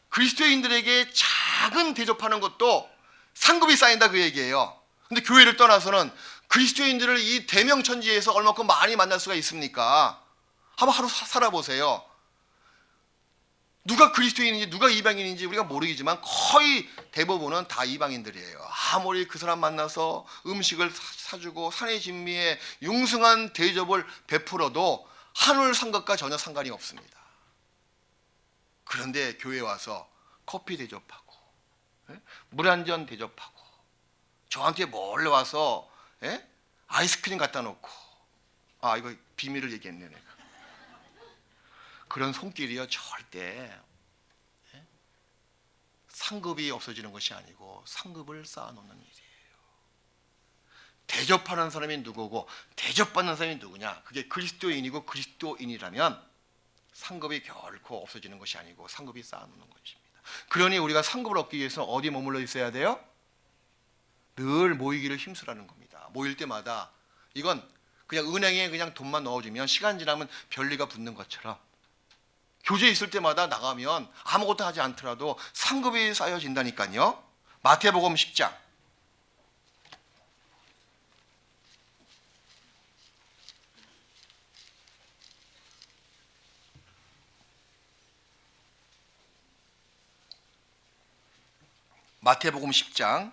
그리스도인들에게 작은 대접하는 것도 상급이 쌓인다 그 얘기예요. 근데 교회를 떠나서는 그리스도인들을 이 대명천지에서 얼마큼 많이 만날 수가 있습니까? 한번 하루 살아보세요. 누가 그리스도인인지 누가 이방인인지 우리가 모르겠지만 거의 대부분은 다 이방인들이에요. 아무리 그 사람 만나서 음식을 사주고 산의 진미에 융숭한 대접을 베풀어도 하늘 상급과 전혀 상관이 없습니다. 그런데 교회 와서 커피 대접하고 물 한 잔 대접하고 저한테 몰래 와서 아이스크림 갖다 놓고 이거 비밀을 얘기했네 내가. 그런 손길이요 절대 상급이 없어지는 것이 아니고 상급을 쌓아놓는 일이에요. 대접하는 사람이 누구고 대접받는 사람이 누구냐? 그게 그리스도인이고 그리스도인이라면 상급이 결코 없어지는 것이 아니고 상급이 쌓아놓는 것입니다. 그러니 우리가 상급을 얻기 위해서 어디에 머물러 있어야 돼요? 늘 모이기를 힘쓰라는 겁니다. 모일 때마다 이건 그냥 은행에 그냥 돈만 넣어주면 시간 지나면 별리가 붙는 것처럼 교제에 있을 때마다 나가면 아무것도 하지 않더라도 상급이 쌓여진다니까요. 마태복음 10장 마태복음 10장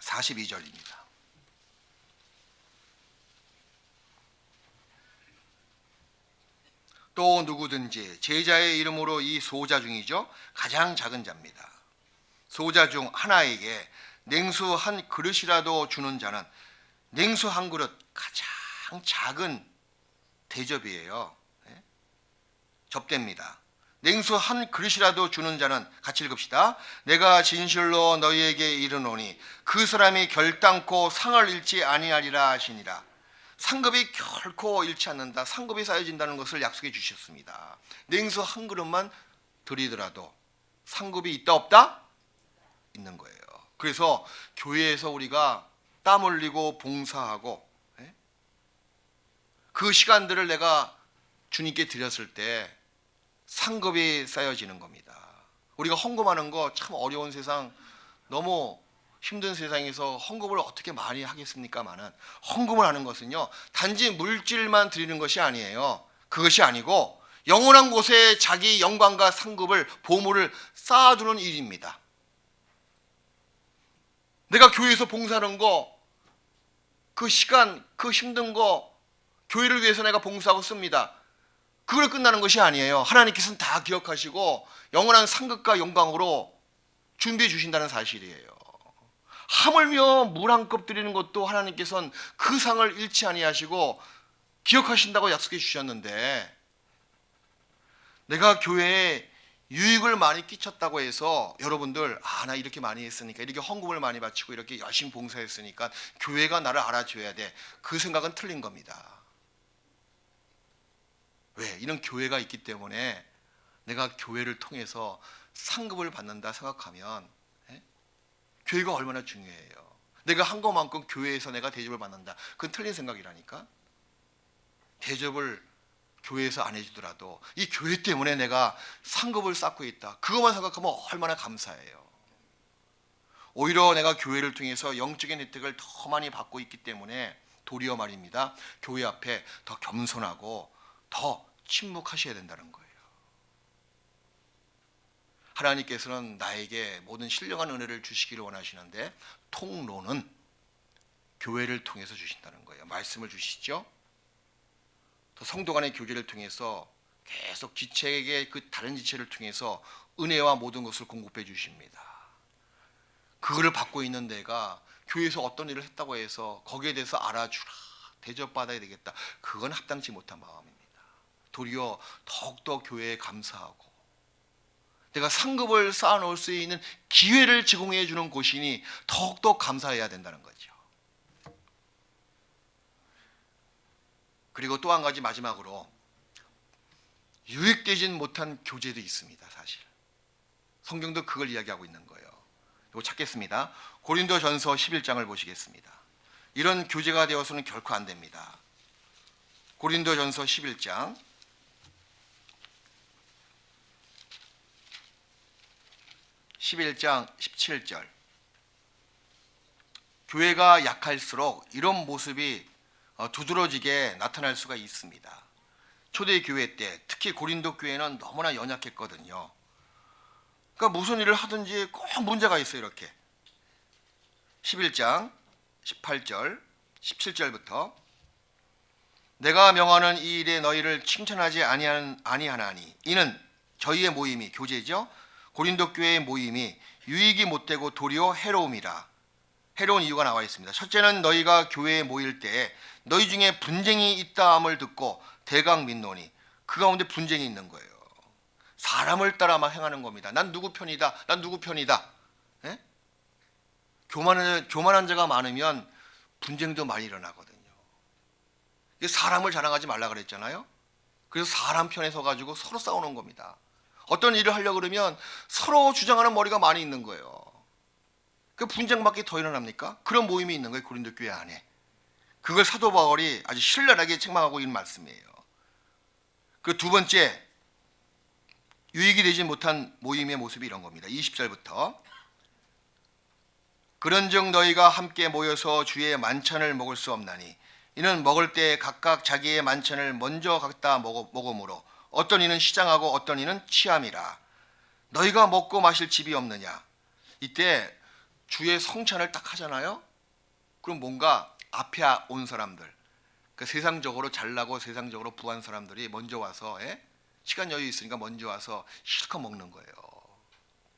42절입니다. 또 누구든지 제자의 이름으로 이 소자 중이죠. 가장 작은 자입니다. 소자 중 하나에게 냉수 한 그릇이라도 주는 자는 냉수 한 그릇 가장 작은 대접이에요. 접대입니다. 냉수 한 그릇이라도 주는 자는 같이 읽읍시다. 내가 진실로 너희에게 이르노니 그 사람이 결단코 상을 잃지 아니하리라 하시니라. 상급이 결코 잃지 않는다. 상급이 쌓여진다는 것을 약속해 주셨습니다. 냉수 한 그릇만 드리더라도 상급이 있다 없다? 있는 거예요. 그래서 교회에서 우리가 땀 흘리고 봉사하고 그 시간들을 내가 주님께 드렸을 때 상급이 쌓여지는 겁니다. 우리가 헌금하는 거 참 어려운 세상, 너무 힘든 세상에서 헌금을 어떻게 많이 하겠습니까마는, 헌금을 하는 것은요 단지 물질만 드리는 것이 아니에요. 그것이 아니고 영원한 곳에 자기 영광과 상급을, 보물을 쌓아두는 일입니다. 내가 교회에서 봉사하는 거, 그 시간, 그 힘든 거 교회를 위해서 내가 봉사하고 씁니다. 그걸 끝나는 것이 아니에요. 하나님께서는 다 기억하시고 영원한 상급과 영광으로 준비해 주신다는 사실이에요. 하물며 물 한 컵 드리는 것도 하나님께서는 그 상을 잃지 아니하시고 기억하신다고 약속해 주셨는데, 내가 교회에 유익을 많이 끼쳤다고 해서 여러분들 나 이렇게 많이 했으니까, 이렇게 헌금을 많이 바치고 이렇게 열심히 봉사했으니까 교회가 나를 알아줘야 돼, 그 생각은 틀린 겁니다. 왜? 이런 교회가 있기 때문에 내가 교회를 통해서 상급을 받는다 생각하면 교회가 얼마나 중요해요. 내가 한 것만큼 교회에서 내가 대접을 받는다, 그건 틀린 생각이라니까. 대접을 교회에서 안 해주더라도 이 교회 때문에 내가 상급을 쌓고 있다, 그것만 생각하면 얼마나 감사해요. 오히려 내가 교회를 통해서 영적인 혜택을 더 많이 받고 있기 때문에 도리어 말입니다, 교회 앞에 더 겸손하고 더 침묵하셔야 된다는 거예요. 하나님께서는 나에게 모든 신령한 은혜를 주시기를 원하시는데, 통로는 교회를 통해서 주신다는 거예요. 말씀을 주시죠. 또 성도 간의 교제를 통해서 계속 지체에게 그 다른 지체를 통해서 은혜와 모든 것을 공급해 주십니다. 그거를 받고 있는 내가 교회에서 어떤 일을 했다고 해서 거기에 대해서 알아주라, 대접받아야 되겠다, 그건 합당치 못한 마음입니다. 도리어 더욱더 교회에 감사하고 내가 상급을 쌓아놓을 수 있는 기회를 제공해 주는 곳이니 더욱더 감사해야 된다는 거죠. 그리고 또 한 가지 마지막으로, 유익되진 못한 교제도 있습니다. 사실 성경도 그걸 이야기하고 있는 거예요. 이거 찾겠습니다. 고린도전서 11장을 보시겠습니다. 이런 교제가 되어서는 결코 안 됩니다. 고린도전서 11장 17절. 교회가 약할수록 이런 모습이 두드러지게 나타날 수가 있습니다. 초대교회 때 특히 고린도 교회는 너무나 연약했거든요. 그러니까 무슨 일을 하든지 꼭 문제가 있어요. 이렇게 11장 18절 17절부터, 내가 명하는 이 일에 너희를 칭찬하지 아니하나니 이는 저희의 모임이, 교제죠, 고린도 교회의 모임이 유익이 못되고 도리어 해로움이라. 해로운 이유가 나와 있습니다. 첫째는 너희가 교회에 모일 때 너희 중에 분쟁이 있다함을 듣고 대강 민노니, 그 가운데 분쟁이 있는 거예요. 사람을 따라 막 행하는 겁니다. 난 누구 편이다, 난 누구 편이다. 예? 교만한 자가 많으면 분쟁도 많이 일어나거든요. 사람을 자랑하지 말라 그랬잖아요. 그래서 사람 편에 서가지고 서로 싸우는 겁니다. 어떤 일을 하려고 그러면 서로 주장하는 머리가 많이 있는 거예요. 그 분쟁밖에 더 일어납니까? 그런 모임이 있는 거예요, 고린도 교회 안에. 그걸 사도 바울이 아주 신랄하게 책망하고 있는 말씀이에요. 그 두 번째, 유익이 되지 못한 모임의 모습이 이런 겁니다. 20절부터, 그런즉 너희가 함께 모여서 주의 만찬을 먹을 수 없나니 이는 먹을 때 각각 자기의 만찬을 먼저 갖다 먹음으로 어떤 이는 시장하고 어떤 이는 취함이라. 너희가 먹고 마실 집이 없느냐. 이때 주의 성찬을 딱 하잖아요. 그럼 뭔가 앞에 온 사람들, 그 세상적으로 잘나고 세상적으로 부한 사람들이 먼저 와서 시간 여유 있으니까 먼저 와서 실컷 먹는 거예요.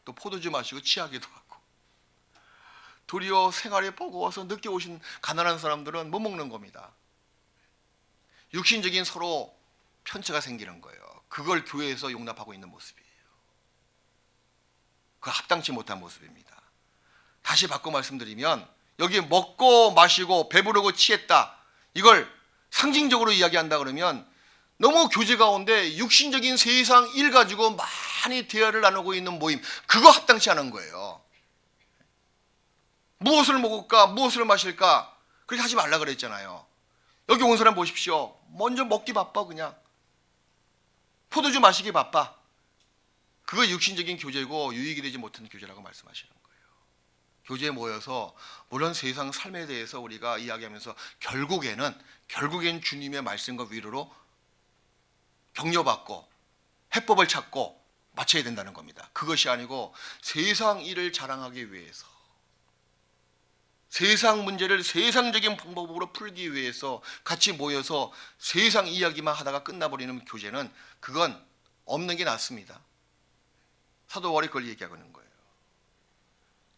또 포도주 마시고 취하기도 하고. 도리어 생활이 버거워서 늦게 오신 가난한 사람들은 못 먹는 겁니다. 육신적인 서로 편차가 생기는 거예요. 그걸 교회에서 용납하고 있는 모습이에요. 그 합당치 못한 모습입니다. 다시 바꿔 말씀드리면, 여기 먹고 마시고 배부르고 취했다, 이걸 상징적으로 이야기한다 그러면 너무 교제 가운데 육신적인 세상 일 가지고 많이 대화를 나누고 있는 모임, 그거 합당치 않은 거예요. 무엇을 먹을까? 무엇을 마실까? 그렇게 하지 말라 그랬잖아요. 여기 온 사람 보십시오. 먼저 먹기 바빠 그냥. 포도주 마시기 바빠. 그거 육신적인 교제고 유익이 되지 못하는 교제라고 말씀하시는 거예요. 교제에 모여서 물론 세상 삶에 대해서 우리가 이야기하면서 결국엔 주님의 말씀과 위로로 격려받고 해법을 찾고 맞춰야 된다는 겁니다. 그것이 아니고 세상 일을 자랑하기 위해서, 세상 문제를 세상적인 방법으로 풀기 위해서 같이 모여서 세상 이야기만 하다가 끝나버리는 교제는 그건 없는 게 낫습니다. 사도 바울이 그걸 얘기하고 있는 거예요.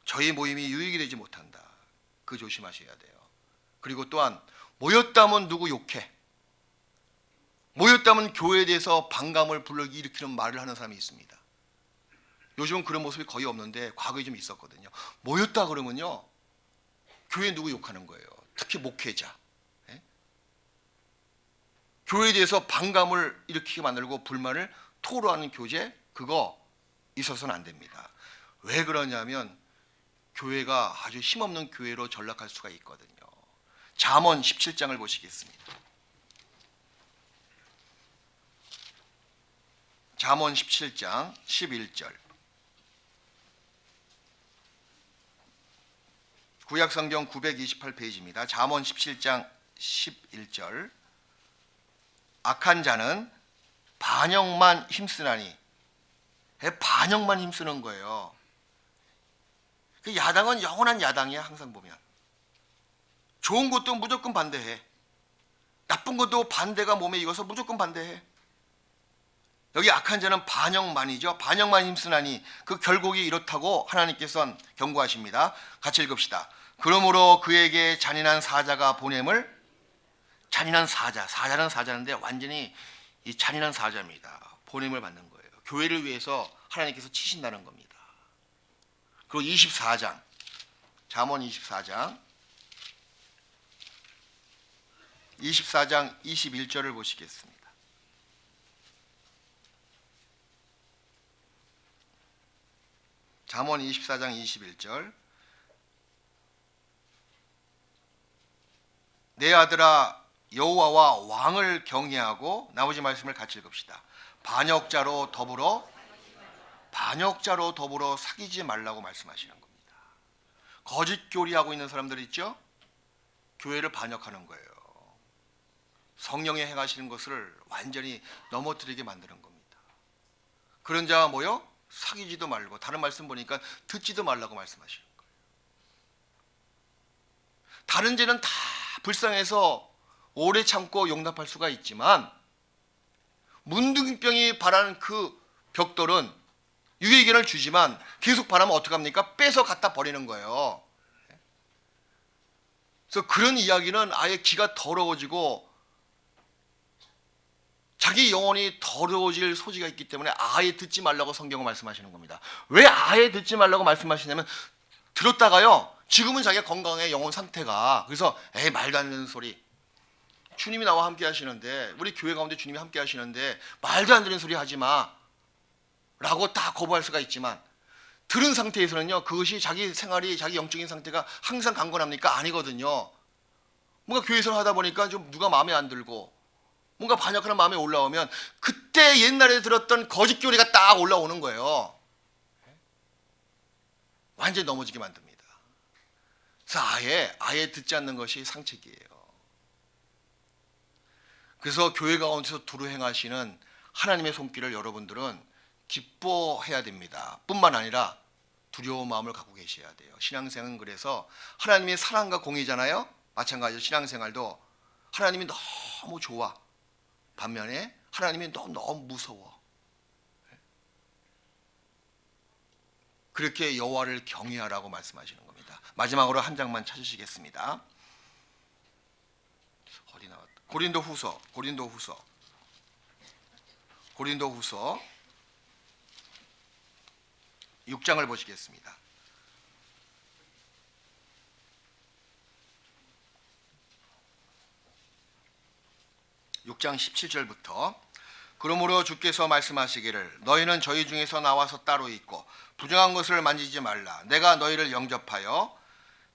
저희 모임이 유익이 되지 못한다. 그 조심하셔야 돼요. 그리고 또한 모였다면 누구 욕해, 모였다면 교회에 대해서 반감을 불러일으키는 말을 하는 사람이 있습니다. 요즘은 그런 모습이 거의 없는데 과거에 좀 있었거든요. 모였다 그러면요, 교회 누구 욕하는 거예요. 특히 목회자. 예? 교회에 대해서 반감을 일으키게 만들고 불만을 토로하는 교제, 그거 있어서는 안 됩니다. 왜 그러냐면 교회가 아주 힘없는 교회로 전락할 수가 있거든요. 잠언 17장을 보시겠습니다. 잠언 17장 11절. 구약성경 928페이지입니다. 잠언 17장 11절. 악한 자는 반역만 힘쓰나니. 반역만 힘쓰는 거예요. 그 야당은 영원한 야당이야. 항상 보면 좋은 것도 무조건 반대해, 나쁜 것도 반대가 몸에 익어서 무조건 반대해. 여기 악한 자는 반역만이죠. 반역만 힘쓰나니 그 결국이 이렇다고 하나님께서는 경고하십니다. 같이 읽읍시다. 그러므로 그에게 잔인한 사자가 보냄을. 잔인한 사자는 사자인데 완전히 이 잔인한 사자입니다. 보냄을 받는 거예요. 교회를 위해서 하나님께서 치신다는 겁니다. 그리고 24장, 잠언 24장 21절을 보시겠습니다. 잠언 24장 21절. 내 아들아, 여호와와 왕을 경외하고, 나머지 말씀을 같이 읽읍시다. 반역자로 더불어 사귀지 말라고 말씀하시는 겁니다. 거짓 교리하고 있는 사람들 있죠? 교회를 반역하는 거예요. 성령의 행하시는 것을 완전히 넘어뜨리게 만드는 겁니다. 그런 자가 뭐요? 사귀지도 말고, 다른 말씀 보니까 듣지도 말라고 말씀하시는 거예요. 다른 죄는 다 불쌍해서 오래 참고 용납할 수가 있지만 문둥병이 바라는 그 벽돌은 유익을 주지만 계속 바라면 어떡합니까? 빼서 갖다 버리는 거예요. 그래서 그런 이야기는 아예 기가 더러워지고 자기 영혼이 더러워질 소지가 있기 때문에 아예 듣지 말라고 성경은 말씀하시는 겁니다. 왜 아예 듣지 말라고 말씀하시냐면, 들었다가요, 지금은 자기가 건강해, 영혼 상태가, 그래서 말도 안 되는 소리, 주님이 나와 함께 하시는데, 우리 교회 가운데 주님이 함께 하시는데 말도 안 되는 소리 하지 마 라고 다 거부할 수가 있지만, 들은 상태에서는요, 그것이 자기 생활이, 자기 영적인 상태가 항상 강건합니까? 아니거든요. 뭔가 교회에서 하다 보니까 좀 누가 마음에 안 들고 뭔가 반역하는 마음에 올라오면 그때 옛날에 들었던 거짓 교리가 딱 올라오는 거예요. 완전히 넘어지게 만듭니다. 그래서 아예 듣지 않는 것이 상책이에요. 그래서 교회 가운데서 두루 행하시는 하나님의 손길을 여러분들은 기뻐해야 됩니다. 뿐만 아니라 두려운 마음을 갖고 계셔야 돼요. 신앙생활은 그래서 하나님의 사랑과 공의잖아요. 마찬가지로 신앙생활도 하나님이 너무 좋아, 반면에 하나님이 너무 무서워. 그렇게 여호와를 경외하라고 말씀하시는 겁니다. 마지막으로 한 장만 찾으시겠습니다. 어디 나왔다? 고린도후서 6장을 보시겠습니다. 6장 17절부터. 그러므로 주께서 말씀하시기를 너희는 저희 중에서 나와서 따로 있고 부정한 것을 만지지 말라. 내가 너희를 영접하여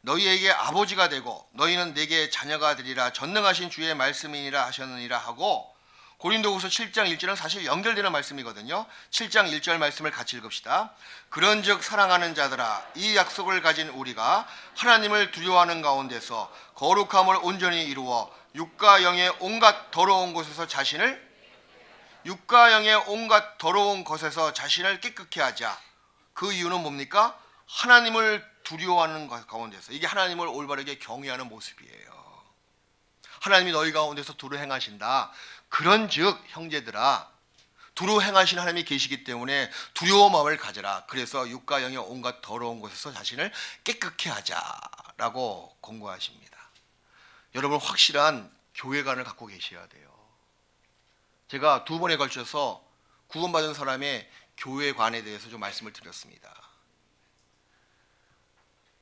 너희에게 아버지가 되고 너희는 내게 자녀가 되리라. 전능하신 주의 말씀이니라 하셨느니라 하고, 고린도후서 7장 1절은 사실 연결되는 말씀이거든요. 7장 1절 말씀을 같이 읽읍시다. 그런즉 사랑하는 자들아, 이 약속을 가진 우리가 하나님을 두려워하는 가운데서 거룩함을 온전히 이루어 육과 영의 온갖 더러운 곳에서 자신을 깨끗게 하자. 그 이유는 뭡니까? 하나님을 두려워하는 가운데서, 이게 하나님을 올바르게 경외하는 모습이에요. 하나님이 너희 가운데서 두루 행하신다. 그런즉 형제들아, 두루 행하신 하나님이 계시기 때문에 두려워 마음을 가져라. 그래서 육과 영의 온갖 더러운 곳에서 자신을 깨끗게 하자라고 권고하십니다. 여러분, 확실한 교회관을 갖고 계셔야 돼요. 제가 2번에 걸쳐서 구원받은 사람의 교회관에 대해서 좀 말씀을 드렸습니다.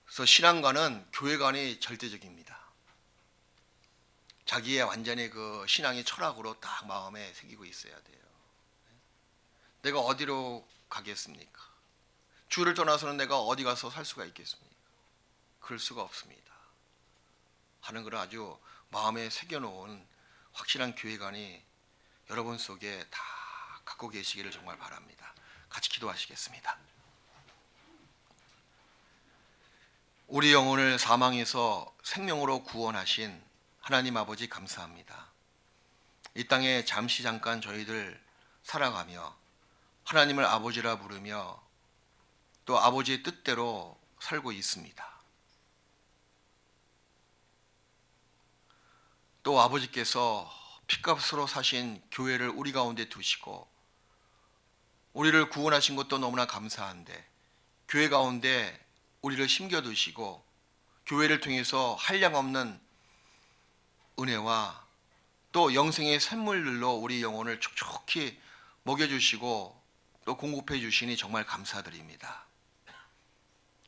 그래서 신앙관은 교회관이 절대적입니다. 자기의 완전히 그 신앙의 철학으로 딱 마음에 새기고 있어야 돼요. 내가 어디로 가겠습니까? 주를 떠나서는 내가 어디 가서 살 수가 있겠습니까? 그럴 수가 없습니다. 하는 걸 아주 마음에 새겨놓은 확실한 교회관이 여러분 속에 다 갖고 계시기를 정말 바랍니다. 같이 기도하시겠습니다. 우리 영혼을 사망에서 생명으로 구원하신 하나님 아버지 감사합니다. 이 땅에 잠깐 저희들 살아가며 하나님을 아버지라 부르며 또 아버지의 뜻대로 살고 있습니다. 또 아버지께서 핏값으로 사신 교회를 우리 가운데 두시고 우리를 구원하신 것도 너무나 감사한데, 교회 가운데 우리를 심겨두시고 교회를 통해서 한량없는 은혜와 또 영생의 샘물들로 우리 영혼을 촉촉히 먹여주시고 또 공급해 주시니 정말 감사드립니다.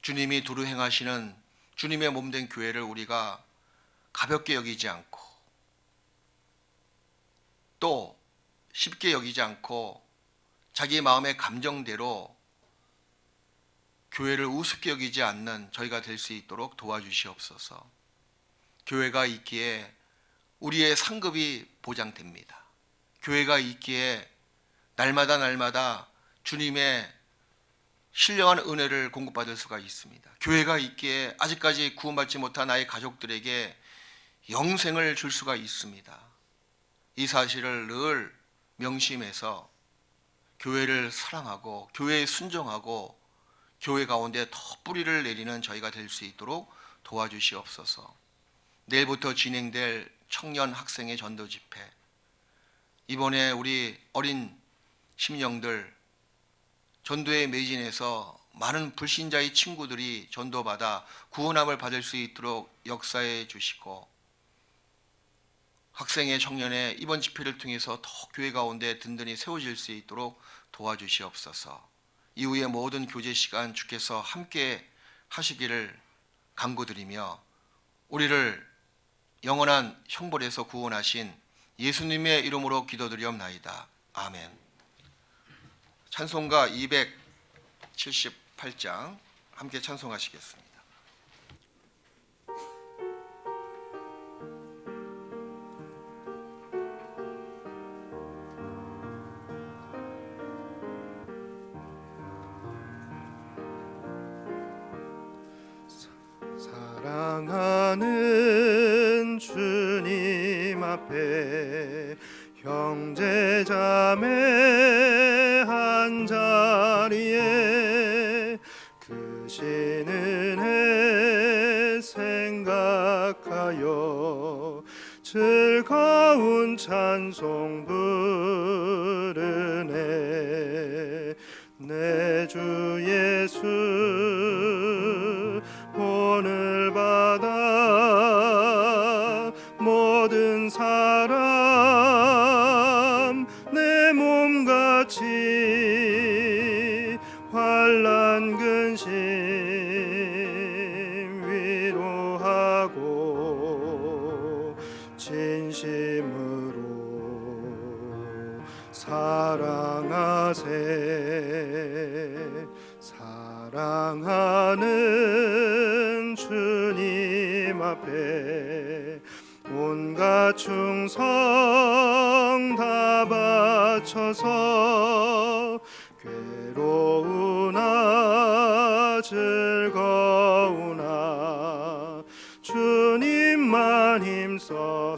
주님이 두루 행하시는 주님의 몸된 교회를 우리가 가볍게 여기지 않고 또 쉽게 여기지 않고 자기 마음의 감정대로 교회를 우습게 여기지 않는 저희가 될 수 있도록 도와주시옵소서. 교회가 있기에 우리의 상급이 보장됩니다. 교회가 있기에 날마다 주님의 신령한 은혜를 공급받을 수가 있습니다. 교회가 있기에 아직까지 구원받지 못한 나의 가족들에게 영생을 줄 수가 있습니다. 이 사실을 늘 명심해서 교회를 사랑하고 교회에 순종하고 교회 가운데 더 뿌리를 내리는 저희가 될 수 있도록 도와주시옵소서. 내일부터 진행될 청년 학생의 전도 집회, 이번에 우리 어린 심령들 전도에 매진해서 많은 불신자의 친구들이 전도받아 구원함을 받을 수 있도록 역사해 주시고, 학생의 청년의 이번 집회를 통해서 더 교회 가운데 든든히 세워질 수 있도록 도와주시옵소서. 이후에 모든 교제 시간 주께서 함께 하시기를 간구드리며, 우리를 영원한 형벌에서 구원하신 예수님의 이름으로 기도드리옵나이다. 아멘. 찬송가 278장 함께 찬송하시겠습니다. 사랑하는 주님 앞에 형제 자매 한 자리에 크신 은혜 생각하여 즐거운 찬송 부르네. 내 주 예수 오늘 받아 모든 사람 내 몸같이 환난 근심 위로하고 진심으로 사랑하세. 사랑하는 주님 주님 앞에 온갖 충성 다 바쳐서 괴로우나 즐거우나 주님만 힘써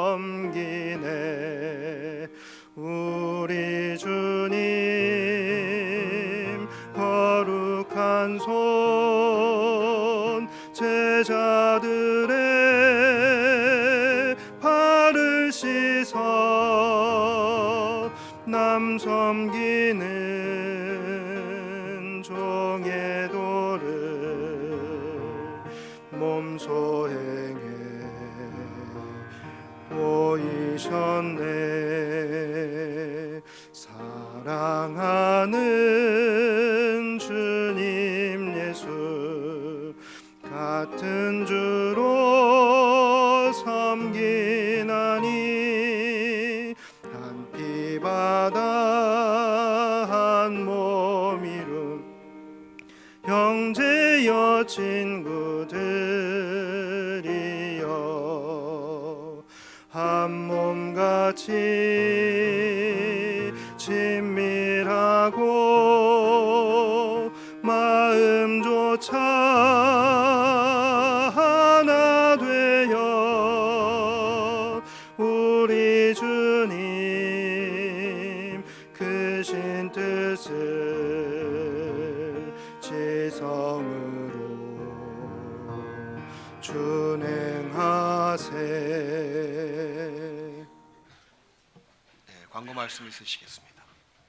섬기네. 우리 주님 거룩한 손 제자들의 발을 씻어 남 섬기는 종의 도를 몸소 행해 보이셨네. 사랑하는 주님 예수 같은 주로 섬기나니 한 피바다 한 몸 이룬 형제여 친구들이여 한 몸같이 친밀하고 마음조차 하나 되어 우리 주님 크신 뜻을 지성으로 준행하세. 네, 광고 말씀 있으시겠습니다.